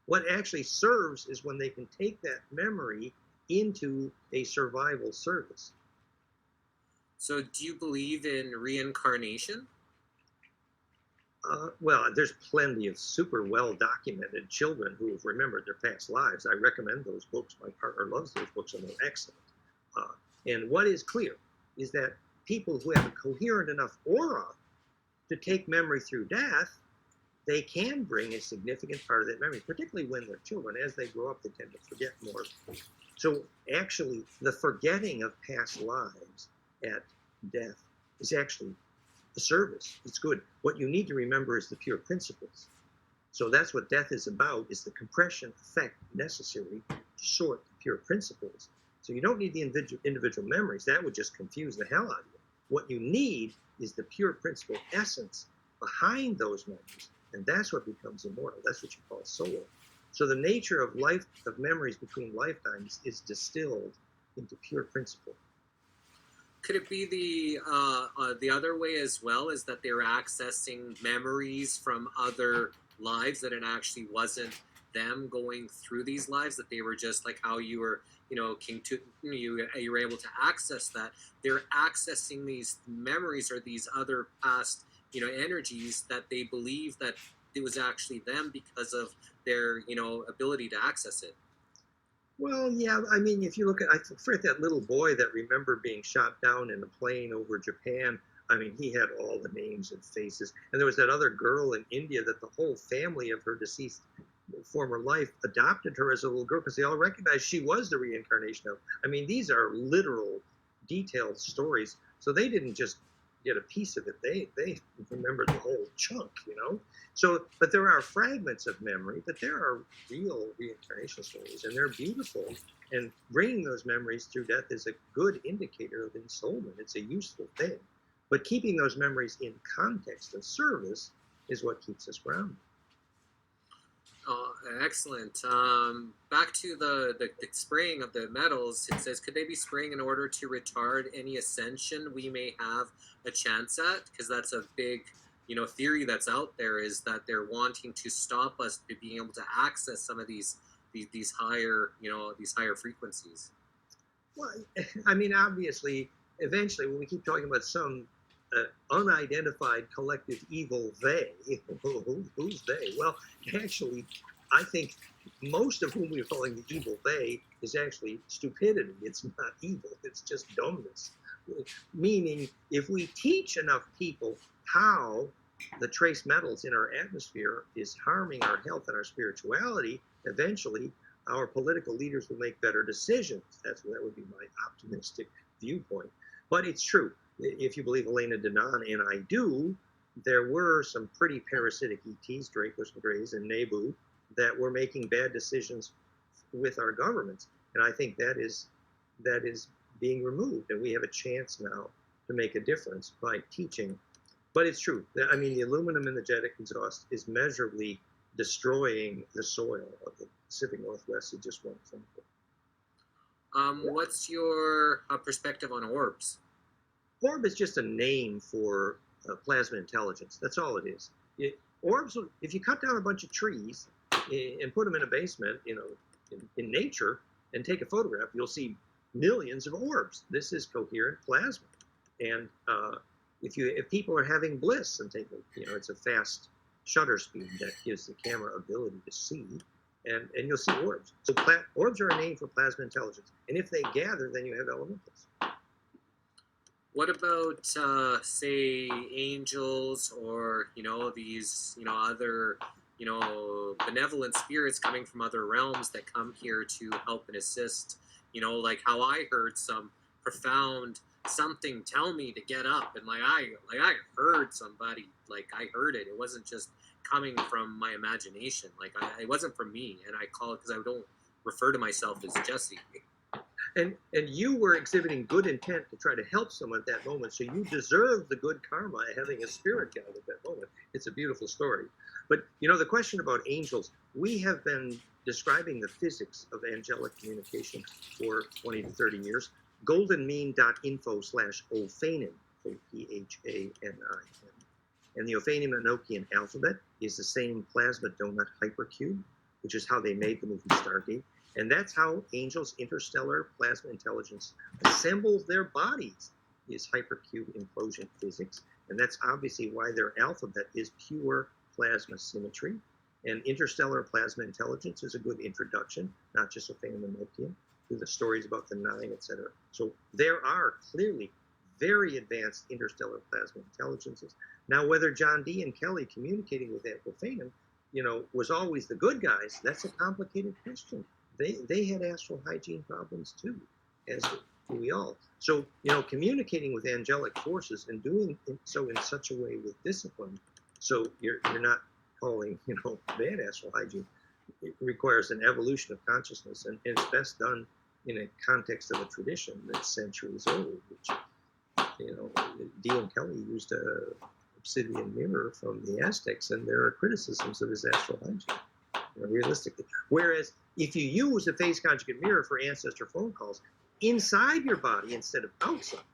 Speaker 3: what actually serves is when they can take that memory into a survival service.
Speaker 2: So do you believe in reincarnation?
Speaker 3: Well, there's plenty of super well documented children who have remembered their past lives. I recommend those books. My partner loves those books, and they're excellent. And what is clear is that people who have a coherent enough aura to take memory through death, they can bring a significant part of that memory, particularly when they're children. As they grow up, they tend to forget more. So actually, the forgetting of past lives at death is actually a service. It's good. What you need to remember is the pure principles. So that's what death is about, is the compression effect necessary to sort the pure principles. So you don't need the individual memories. That would just confuse the hell out of you. What you need is the pure principle essence behind those memories. And that's what becomes immortal. That's what you call soul. So the nature of life, of memories between lifetimes, is distilled into pure principle.
Speaker 2: Could it be the other way as well, is that they were accessing memories from other lives, that it actually wasn't them going through these lives, that they were just like how you were, King Tut, you were able to access that. They're accessing these memories or these other past, energies, that they believe that it was actually them because of their, ability to access it.
Speaker 3: Well, yeah, I mean, if you look at, I forget that little boy that remembered being shot down in a plane over Japan. I mean, he had all the names and faces. And there was that other girl in India that the whole family of her deceased former life adopted her as a little girl because they all recognized she was the reincarnation of. I mean, these are literal, detailed stories. So they didn't just get a piece of it. They remembered the whole chunk, So, but there are fragments of memory, but there are real reincarnation stories, and they're beautiful. And bringing those memories through death is a good indicator of ensoulment. It's a useful thing. But keeping those memories in context and service is what keeps us grounded.
Speaker 2: Oh, excellent. Back to the spraying of the metals, it says, could they be spraying in order to retard any ascension we may have a chance at? Because that's a big, theory that's out there, is that they're wanting to stop us from being able to access some of these higher, these higher frequencies.
Speaker 3: Well, I mean, obviously, eventually, when we keep talking about some unidentified collective evil they, who's they? Well, actually, I think most of whom we're calling the evil they is actually stupidity. It's not evil, it's just dumbness. Meaning, if we teach enough people how the trace metals in our atmosphere is harming our health and our spirituality, eventually our political leaders will make better decisions. That would be my optimistic viewpoint. But it's true. If you believe Elena Danaan, and I do, there were some pretty parasitic ETs, Dracos and Greys and Nebu, that were making bad decisions with our governments. And I think that is being removed, and we have a chance now to make a difference by teaching. But it's true. I mean, the aluminum in the jet exhaust is measurably destroying the soil of the Pacific Northwest. It just won't think.
Speaker 2: What's your perspective on orbs?
Speaker 3: Orb is just a name for plasma intelligence. That's all it is. Orbs, if you cut down a bunch of trees and put them in a basement, in nature, and take a photograph, you'll see millions of orbs. This is coherent plasma. And if people are having Bliss and take, it's a fast shutter speed that gives the camera ability to see, and you'll see orbs. So orbs are a name for plasma intelligence. And if they gather, then you have elementals.
Speaker 2: What about, say, angels, or, these, other, benevolent spirits coming from other realms that come here to help and assist? Like how I heard some profound something tell me to get up, and I heard somebody, I heard it. It wasn't just coming from my imagination. It wasn't from me, and I call it, because I don't refer to myself as Jesse.
Speaker 3: And you were exhibiting good intent to try to help someone at that moment, so you deserve the good karma of having a spirit guide at that moment. It's a beautiful story. But the question about angels, we have been describing the physics of angelic communication for 20 to 30 years. goldenmean.info/Ophanim, Ophanim. And the Ophanim Enochian alphabet is the same plasma donut hypercube, which is how they made the movie Stargate. And that's how angels' interstellar plasma intelligence assembles their bodies, is hypercube implosion physics. And that's obviously why their alphabet is pure plasma symmetry. And interstellar plasma intelligence is a good introduction, not just a Enochian, to the stories about the Nine, etc. So there are clearly very advanced interstellar plasma intelligences. Now, whether John Dee and Kelly communicating with Ophanim, was always the good guys, that's a complicated question. They had astral hygiene problems too, as do we all. So, communicating with angelic forces and doing so in such a way with discipline, so you're not calling, bad astral hygiene. It requires an evolution of consciousness, and it's best done in a context of a tradition that's centuries old, which, Dee and Kelly used a obsidian mirror from the Aztecs, and there are criticisms of his astral hygiene, realistically. Whereas if you use a phase conjugate mirror for ancestor phone calls inside your body instead of outside,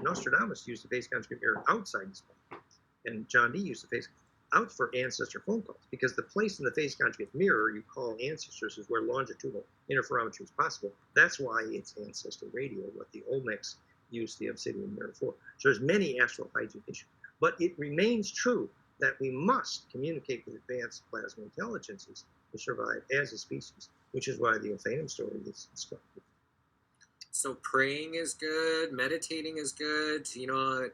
Speaker 3: Nostradamus used a phase conjugate mirror outside his body, and John Dee used a phase out for ancestor phone calls, because the place in the phase conjugate mirror you call ancestors is where longitudinal interferometry is possible. That's why it's ancestor radio, what the Olmecs used the obsidian mirror for. So there's many astral hygiene issues. But it remains true that we must communicate with advanced plasma intelligences to survive as a species, which is why the Ophanim story is instructive.
Speaker 2: So praying is good, meditating is good,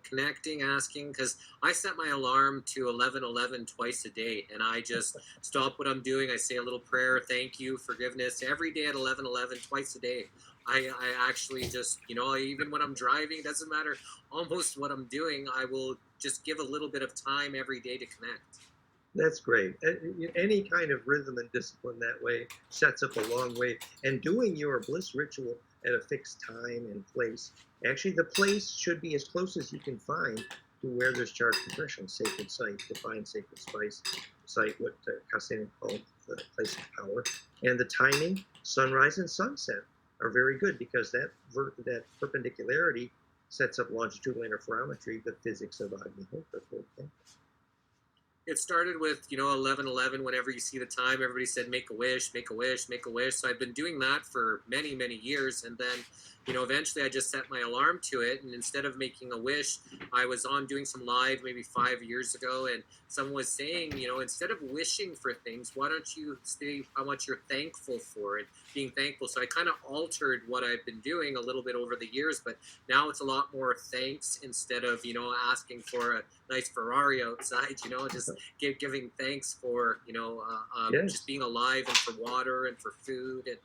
Speaker 2: connecting, asking, because I set my alarm to 11:11 twice a day, and I just stop what I'm doing. I say a little prayer, thank you, forgiveness, every day at 11:11, twice a day. I actually just, even when I'm driving, it doesn't matter almost what I'm doing, I will just give a little bit of time every day to connect.
Speaker 3: That's great. Any kind of rhythm and discipline that way sets up a long way. And doing your bliss ritual at a fixed time and place, actually the place should be as close as you can find to where there's charged compression, sacred site, defined sacred site, what Cassandra called the place of power. And the timing, sunrise and sunset, are very good, because that perpendicularity sets up longitudinal interferometry, the physics of Agnihotra, for example.
Speaker 2: It started with, 11:11. Whenever you see the time, everybody said, make a wish, make a wish, make a wish. So I've been doing that for many, many years. And then, eventually I just set my alarm to it. And instead of making a wish, I was on doing some live maybe 5 years ago. And someone was saying, instead of wishing for things, why don't you say how much you're thankful for and being thankful. So I kind of altered what I've been doing a little bit over the years. But now it's a lot more thanks instead of, asking for a nice Ferrari outside, just giving thanks for,
Speaker 3: Yes.
Speaker 2: just being alive, and for water and for food and,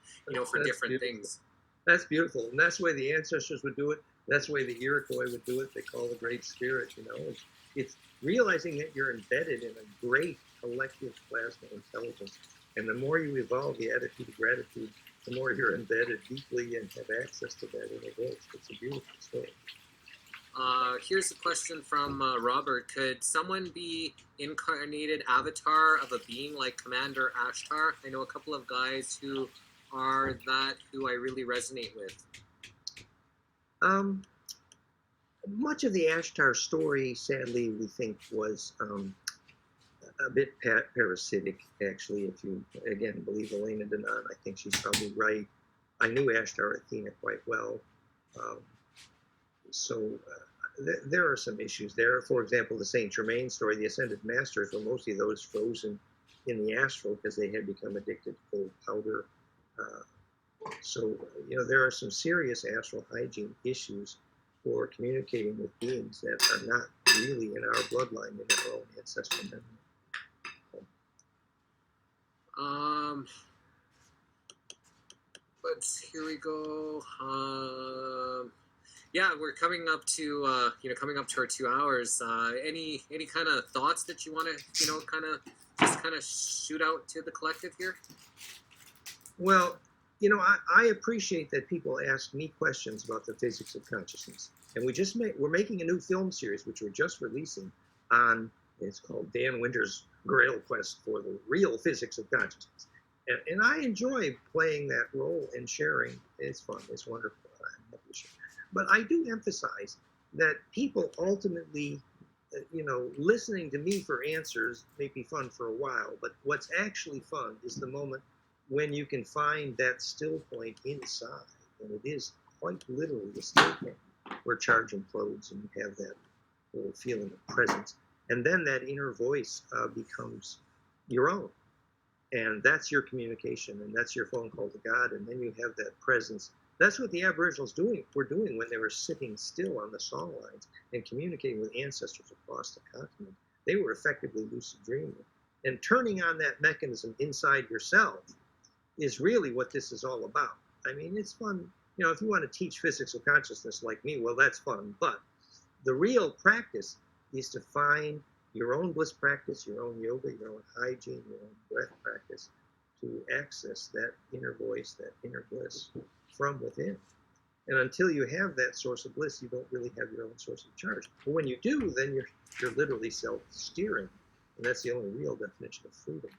Speaker 2: for
Speaker 3: That's
Speaker 2: different
Speaker 3: beautiful.
Speaker 2: things.
Speaker 3: That's beautiful. And that's the way the ancestors would do it. That's the way the Iroquois would do it. They call the Great Spirit, It's realizing that you're embedded in a great collective plasma intelligence. And the more you evolve the attitude of gratitude, the more you're embedded deeply and have access to that inner voice. It's a beautiful story.
Speaker 2: Here's a question from Robert. Could someone be incarnated avatar of a being like Commander Ashtar? I know a couple of guys who are that, who I really resonate with.
Speaker 3: Much of the Ashtar story, sadly, we think was a bit parasitic, actually. If you, again, believe Elena Denon, I think she's probably right. I knew Ashtar Athena quite well. There are some issues there. For example, the Saint Germain story, the Ascended Masters were mostly those frozen in the astral because they had become addicted to cold powder. There are some serious astral hygiene issues for communicating with beings that are not really in our bloodline, in our own ancestral memory.
Speaker 2: But here we go. Yeah, we're coming up to our 2 hours. Any kind of thoughts that you want to kind of shoot out to the collective here?
Speaker 3: Well, I appreciate that people ask me questions about the physics of consciousness. And we're making a new film series, which we're just releasing on, it's called Dan Winter's Grail Quest for the Real Physics of Consciousness. And I enjoy playing that role and sharing. It's fun. It's wonderful. I'm happy to share. But I do emphasize that people ultimately, listening to me for answers may be fun for a while, but what's actually fun is the moment when you can find that still point inside, and it is quite literally a still point where charge implodes and you have that little feeling of presence. And then that inner voice becomes your own. And that's your communication, and that's your phone call to God, and then you have that presence. That's what the Aboriginals were doing when they were sitting still on the song lines and communicating with ancestors across the continent. They were effectively lucid dreaming. And turning on that mechanism inside yourself is really what this is all about. I mean, it's fun. If you want to teach physics of consciousness like me, well, that's fun. But the real practice is to find your own bliss practice, your own yoga, your own hygiene, your own breath practice to access that inner voice, that inner bliss from within. And until you have that source of bliss, you don't really have your own source of charge. But when you do, then you're literally self-steering. And that's the only real definition of freedom.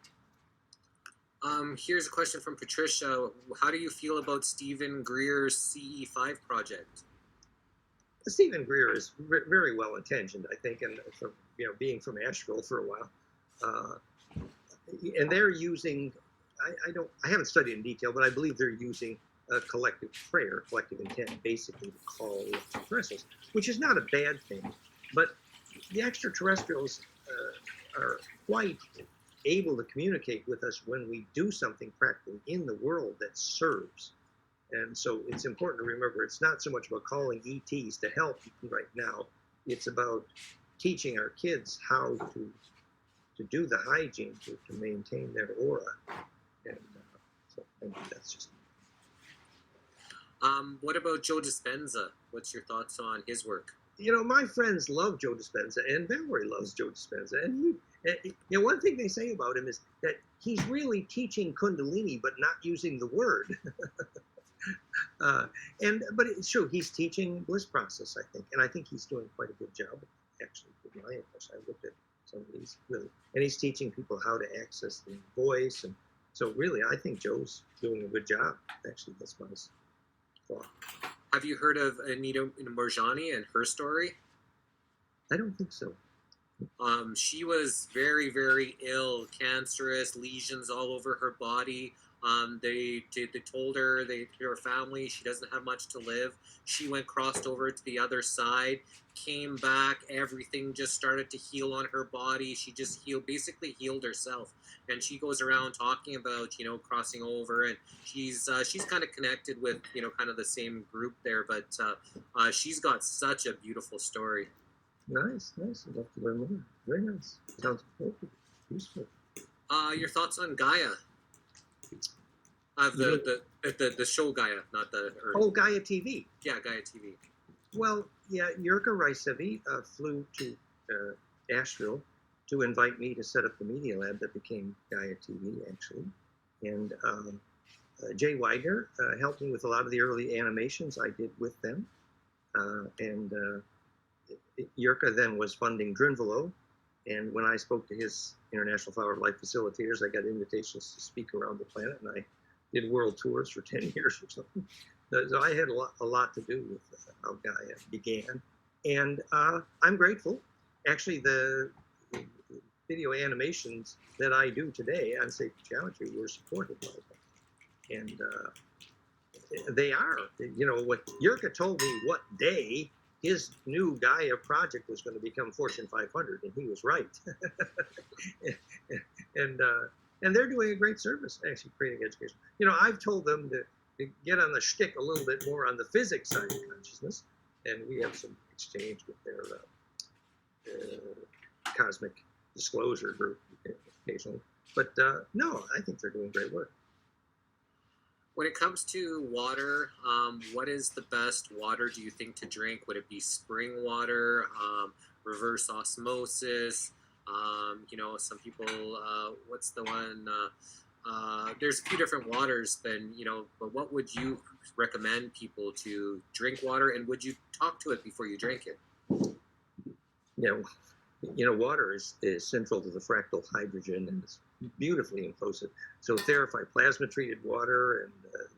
Speaker 2: Here's a question from Patricia. How do you feel about Stephen Greer's CE5 project?
Speaker 3: Stephen Greer is very well intentioned, I think, and from being from Asheville for a while, and they're using. I haven't studied in detail, but I believe they're using a collective prayer, collective intent, basically to call extraterrestrials, which is not a bad thing. But the extraterrestrials are quite able to communicate with us when we do something practically in the world that serves. And so it's important to remember it's not so much about calling ETs to help right now. It's about teaching our kids how to do the hygiene to maintain their aura. And so that's just.
Speaker 2: What about Joe Dispenza? What's your thoughts on his work?
Speaker 3: My friends love Joe Dispenza, and Valerie loves Joe Dispenza. And one thing they say about him is that he's really teaching Kundalini, but not using the word. But it's true, he's teaching bliss process, I think, and I think he's doing quite a good job. Actually, with my impression, I looked at some of these really, and he's teaching people how to access the voice, and so really, I think Joe's doing a good job. Actually, that's my thought.
Speaker 2: Have you heard of Anita Moorjani and her story?
Speaker 3: I don't think so.
Speaker 2: She was very, very ill, cancerous, lesions all over her body. They told her, her family, she doesn't have much to live. She crossed over to the other side, came back, everything just started to heal on her body. She just basically healed herself. And she goes around talking about, crossing over, and she's kind of connected with, kind of the same group there, but she's got such a beautiful story.
Speaker 3: Nice. I'd love to learn more. Very nice. Sounds appropriate. Useful.
Speaker 2: Your thoughts on Gaia? The show Gaia, not the.
Speaker 3: Gaia TV.
Speaker 2: Yeah, Gaia TV.
Speaker 3: Well, yeah, Jirka Raisevi flew to Asheville to invite me to set up the media lab that became Gaia TV, actually. And Jay Widener helped me with a lot of the early animations I did with them. And Jirka then was funding Drinvalo. And when I spoke to his International Flower of Life facilitators, I got invitations to speak around the planet, and I did world tours for 10 years or something. So I had a lot to do with how Gaia began. And I'm grateful. Actually, the video animations that I do today on sacred geometry were supported by them. And they are. What Jirka told me what day his new Gaia project was going to become Fortune 500, and he was right. And they're doing a great service, actually, creating education. I've told them to get on the shtick a little bit more on the physics side of consciousness, and we have some exchange with their cosmic disclosure group occasionally. But no, I think they're doing great work.
Speaker 2: When it comes to water, what is the best water do you think to drink? Would it be spring water, reverse osmosis? Some people, what's the one? there's a few different waters, then, you know, but what would you recommend people to drink water, and would you talk to it before you drink it?
Speaker 3: Water is central to the fractal hydrogen, and it's beautifully implosive. So Therify plasma treated water and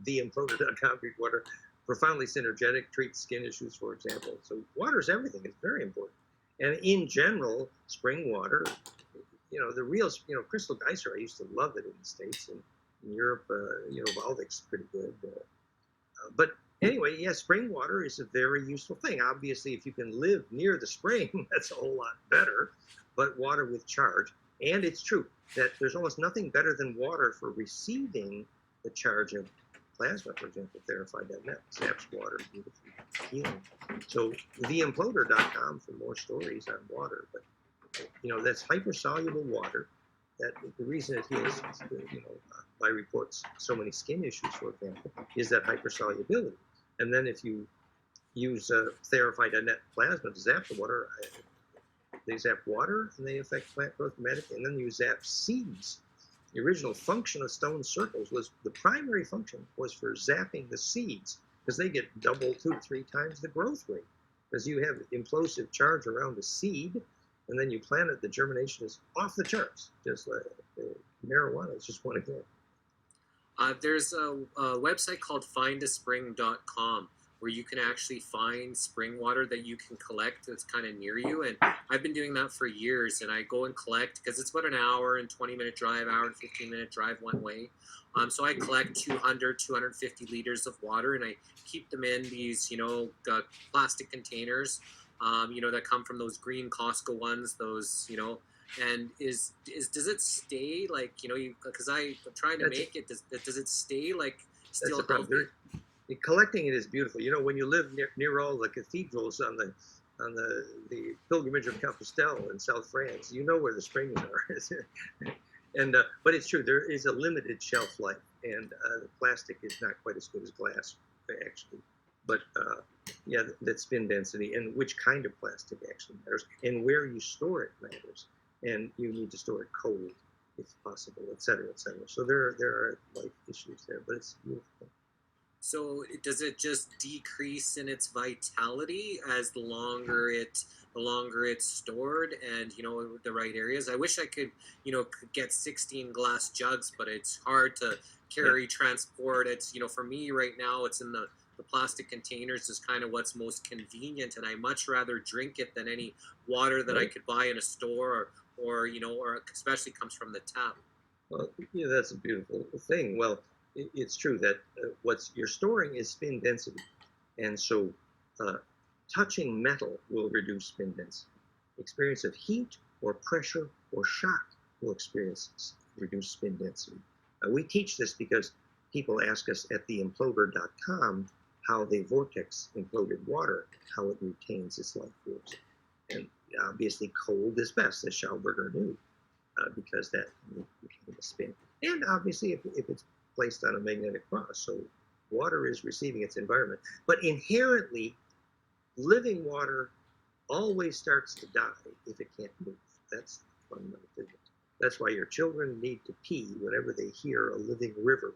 Speaker 3: theimploder.com water, profoundly synergetic, treats skin issues, for example. So water is everything. It's very important. And in general, spring water, the real, crystal geyser, I used to love it in the States, and in Europe, Baldic's pretty good. But anyway, spring water is a very useful thing. Obviously, if you can live near the spring, that's a whole lot better. But water with charge. And it's true that there's almost nothing better than water for receiving the charge of plasma, for example, Therify.net, zaps water, beautifully healing. So theimploder.com for more stories on water. But, that's hypersoluble water. That the reason it heals, by reports, so many skin issues, for example, is that hypersolubility. And then if you use Therify.net plasma to zap the water, they zap water and they affect plant growth dramatically. And then you zap seeds. The original function of stone circles was, the primary function was for zapping the seeds, because they get double, 2 to 3 times the growth rate. Because you have implosive charge around the seed, and then you plant it, the germination is off the charts. Just like marijuana is just one example.
Speaker 2: There's a website called findaspring.com where you can actually find spring water that you can collect that's kind of near you. And I've been doing that for years, and I go and collect, because it's about an hour and 20-minute drive, hour and 15-minute drive one way. So I collect 200, 250 liters of water, and I keep them in these, plastic containers, that come from those green Costco ones, those, and does it stay like, because I'm trying to make it, does it stay like still healthy?
Speaker 3: Collecting it is beautiful. When you live near all the cathedrals on the pilgrimage of Compostelle in South France, you know where the springs are. And but it's true, there is a limited shelf life, and the plastic is not quite as good as glass, actually. But that spin density and which kind of plastic actually matters, and where you store it matters. And you need to store it cold, if possible, et cetera, et cetera. So there are life issues there, but it's beautiful.
Speaker 2: So does it just decrease in its vitality as the longer it's stored, and the right areas? I wish I could could get 16 glass jugs, but it's hard to carry, transport. It's for me right now, it's in the plastic containers is kind of what's most convenient, and I much rather drink it than any water that I could buy in a store, or especially comes from the tap.
Speaker 3: Well, that's a beautiful thing. Well, it's true that what you're storing is spin density, and so touching metal will reduce spin density. Experience of heat or pressure or shock will reduce spin density. We teach this because people ask us at theimploder.com how they vortex imploded water, how it retains its life force. And obviously cold is best, as Schauberger knew, because that became a spin. And obviously if it's placed on a magnetic cross, so water is receiving its environment. But inherently, living water always starts to die if it can't move. That's the fundamental difference. That's why your children need to pee whenever they hear a living river.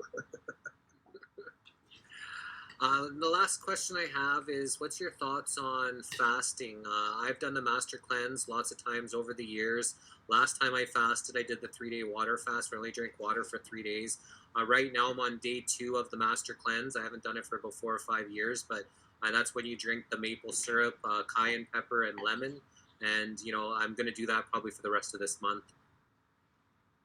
Speaker 2: The last question I have is, what's your thoughts on fasting? I've done the master cleanse lots of times over the years. Last time I fasted, I did the 3-day water fast, where I only drank water for 3 days. Right now I'm on day 2 of the master cleanse. I haven't done it for about 4 or 5 years, but that's when you drink the maple syrup, cayenne pepper, and lemon. And, I'm going to do that probably for the rest of this month.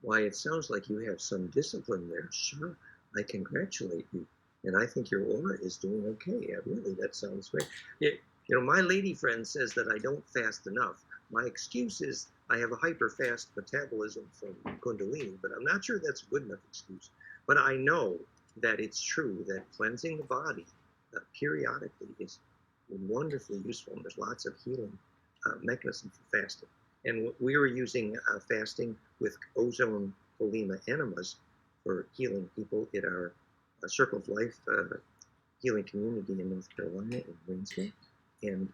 Speaker 3: Why, it sounds like you have some discipline there, sir. I congratulate you. And I think your aura is doing okay. Really, that sounds great. My lady friend says that I don't fast enough. My excuse is I have a hyper-fast metabolism from Kundalini, but I'm not sure that's a good enough excuse. But I know that it's true that cleansing the body periodically is wonderfully useful, and there's lots of healing mechanisms for fasting. And we were using fasting with ozone polyma enemas for healing people in our Circle of Life healing community in North Carolina, in Waynesville. And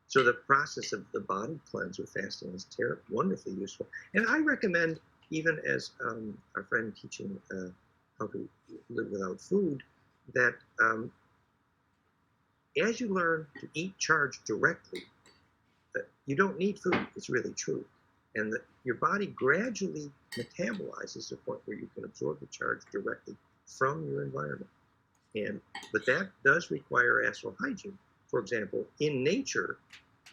Speaker 3: so the process of the body cleanse with fasting is wonderfully useful. And I recommend even as our friend teaching how to live without food, that as you learn to eat charged directly, you don't need food. It's really true. And your body gradually metabolizes to the point where you can absorb the charge directly from your environment. But that does require astral hygiene. For example, in nature,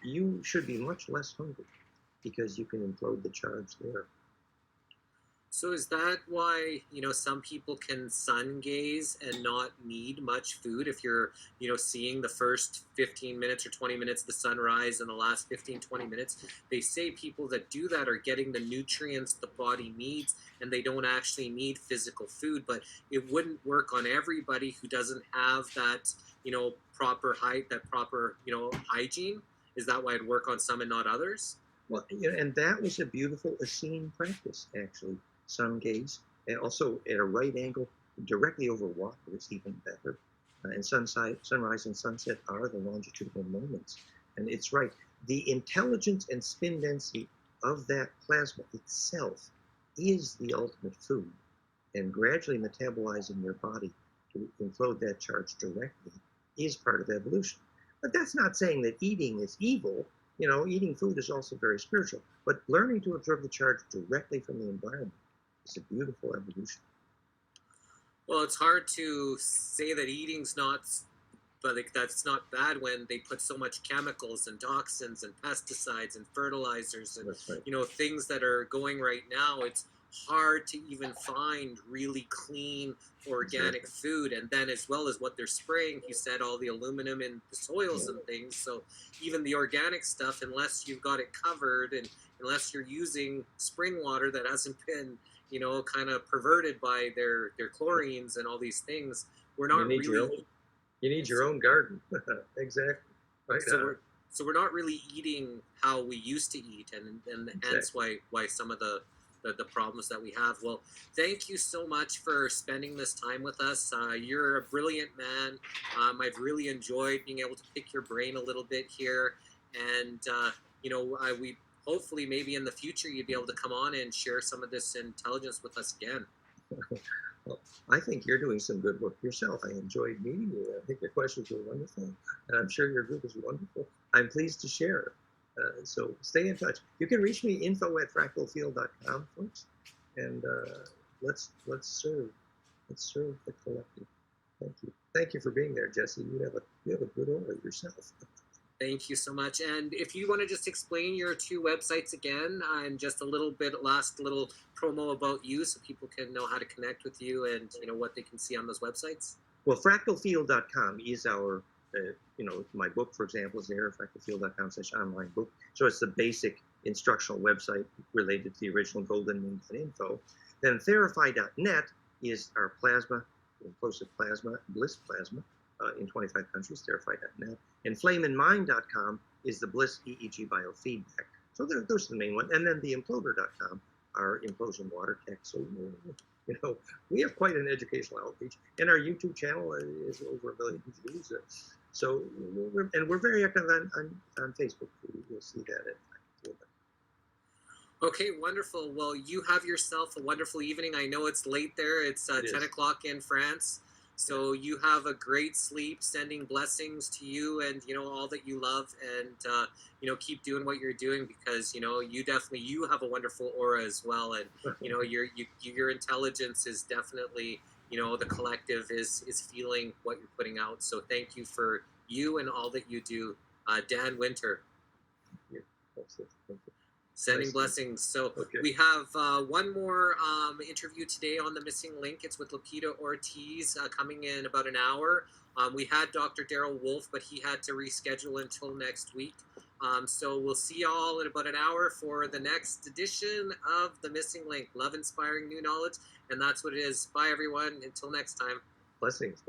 Speaker 3: you should be much less hungry because you can implode the charge there.
Speaker 2: So is that why, some people can sun gaze and not need much food if you're, seeing the first 15 minutes or 20 minutes of the sunrise and the last 15, 20 minutes? They say people that do that are getting the nutrients the body needs and they don't actually need physical food, but it wouldn't work on everybody who doesn't have that, proper height, that proper, hygiene. Is that why it'd work on some and not others?
Speaker 3: Well, and that was a beautiful Essene practice, actually. Sun gaze, and also at a right angle, directly over water is even better. And sunrise and sunset are the longitudinal moments. And it's right. The intelligence and spin density of that plasma itself is the ultimate food. And gradually metabolizing your body to implode that charge directly is part of evolution. But that's not saying that eating is evil. Eating food is also very spiritual. But learning to absorb the charge directly from the environment, it's a beautiful evolution.
Speaker 2: Well, it's hard to say that eating's not, but that's not bad when they put so much chemicals and toxins and pesticides and fertilizers and
Speaker 3: That's right.
Speaker 2: Things that are going right now. It's hard to even find really clean organic food, and then as well as what they're spraying, you said, all the aluminum in the soils and things. So even the organic stuff, unless you've got it covered and unless you're using spring water that hasn't been kind of perverted by their chlorines and all these things, we're not really.
Speaker 3: You need your own garden. Exactly. Right.
Speaker 2: So we're not really eating how we used to eat, and
Speaker 3: Exactly.
Speaker 2: hence why some of the problems that we have. Well, thank you so much for spending this time with us. You're a brilliant man. I've really enjoyed being able to pick your brain a little bit here, and we hopefully maybe in the future you'd be able to come on and share some of this intelligence with us again.
Speaker 3: Well, I think you're doing some good work yourself. I enjoyed meeting you. I think your questions were wonderful, and I'm sure your group is wonderful. I'm pleased to share. So stay in touch. You can reach me info@fractalfield.com, folks, and let's serve the collective. Thank you for being there, Jesse. You have a good aura yourself.
Speaker 2: Thank you so much. And if you want to just explain your two websites again, and just a little bit, last little promo about you, so people can know how to connect with you and what they can see on those websites.
Speaker 3: Well, fractalfield.com is our, my book, for example, is there, fractalfield.com/online book. So it's the basic instructional website related to the original golden info. Then therify.net is our plasma, implosive plasma, Bliss plasma, in 25 countries, therify.net. And flameandmind.com is the Bliss EEG biofeedback. So those are the main ones. And then the imploder.com, our implosion water tech. So, we have quite an educational outreach. And our YouTube channel is over 1 million views. So we're very active on Facebook. You'll see that.
Speaker 2: Okay, wonderful. Well, you have yourself a wonderful evening. I know it's late there. It's 10 o'clock in France. So you have a great sleep, sending blessings to you and, all that you love, and, keep doing what you're doing, because, you have a wonderful aura as well. And, your intelligence is definitely, the collective is feeling what you're putting out. So thank you for you and all that you do. Dan Winter.
Speaker 3: Thank you.
Speaker 2: Sending blessings. So we have one more interview today on The Missing Link. It's with Lupita Ortiz, coming in about an hour. We had Dr. Daryl Wolf, but he had to reschedule until next week. So we'll see y'all in about an hour for the next edition of The Missing Link. Love inspiring new knowledge, and that's what it is. Bye, everyone. Until next time.
Speaker 3: Blessings.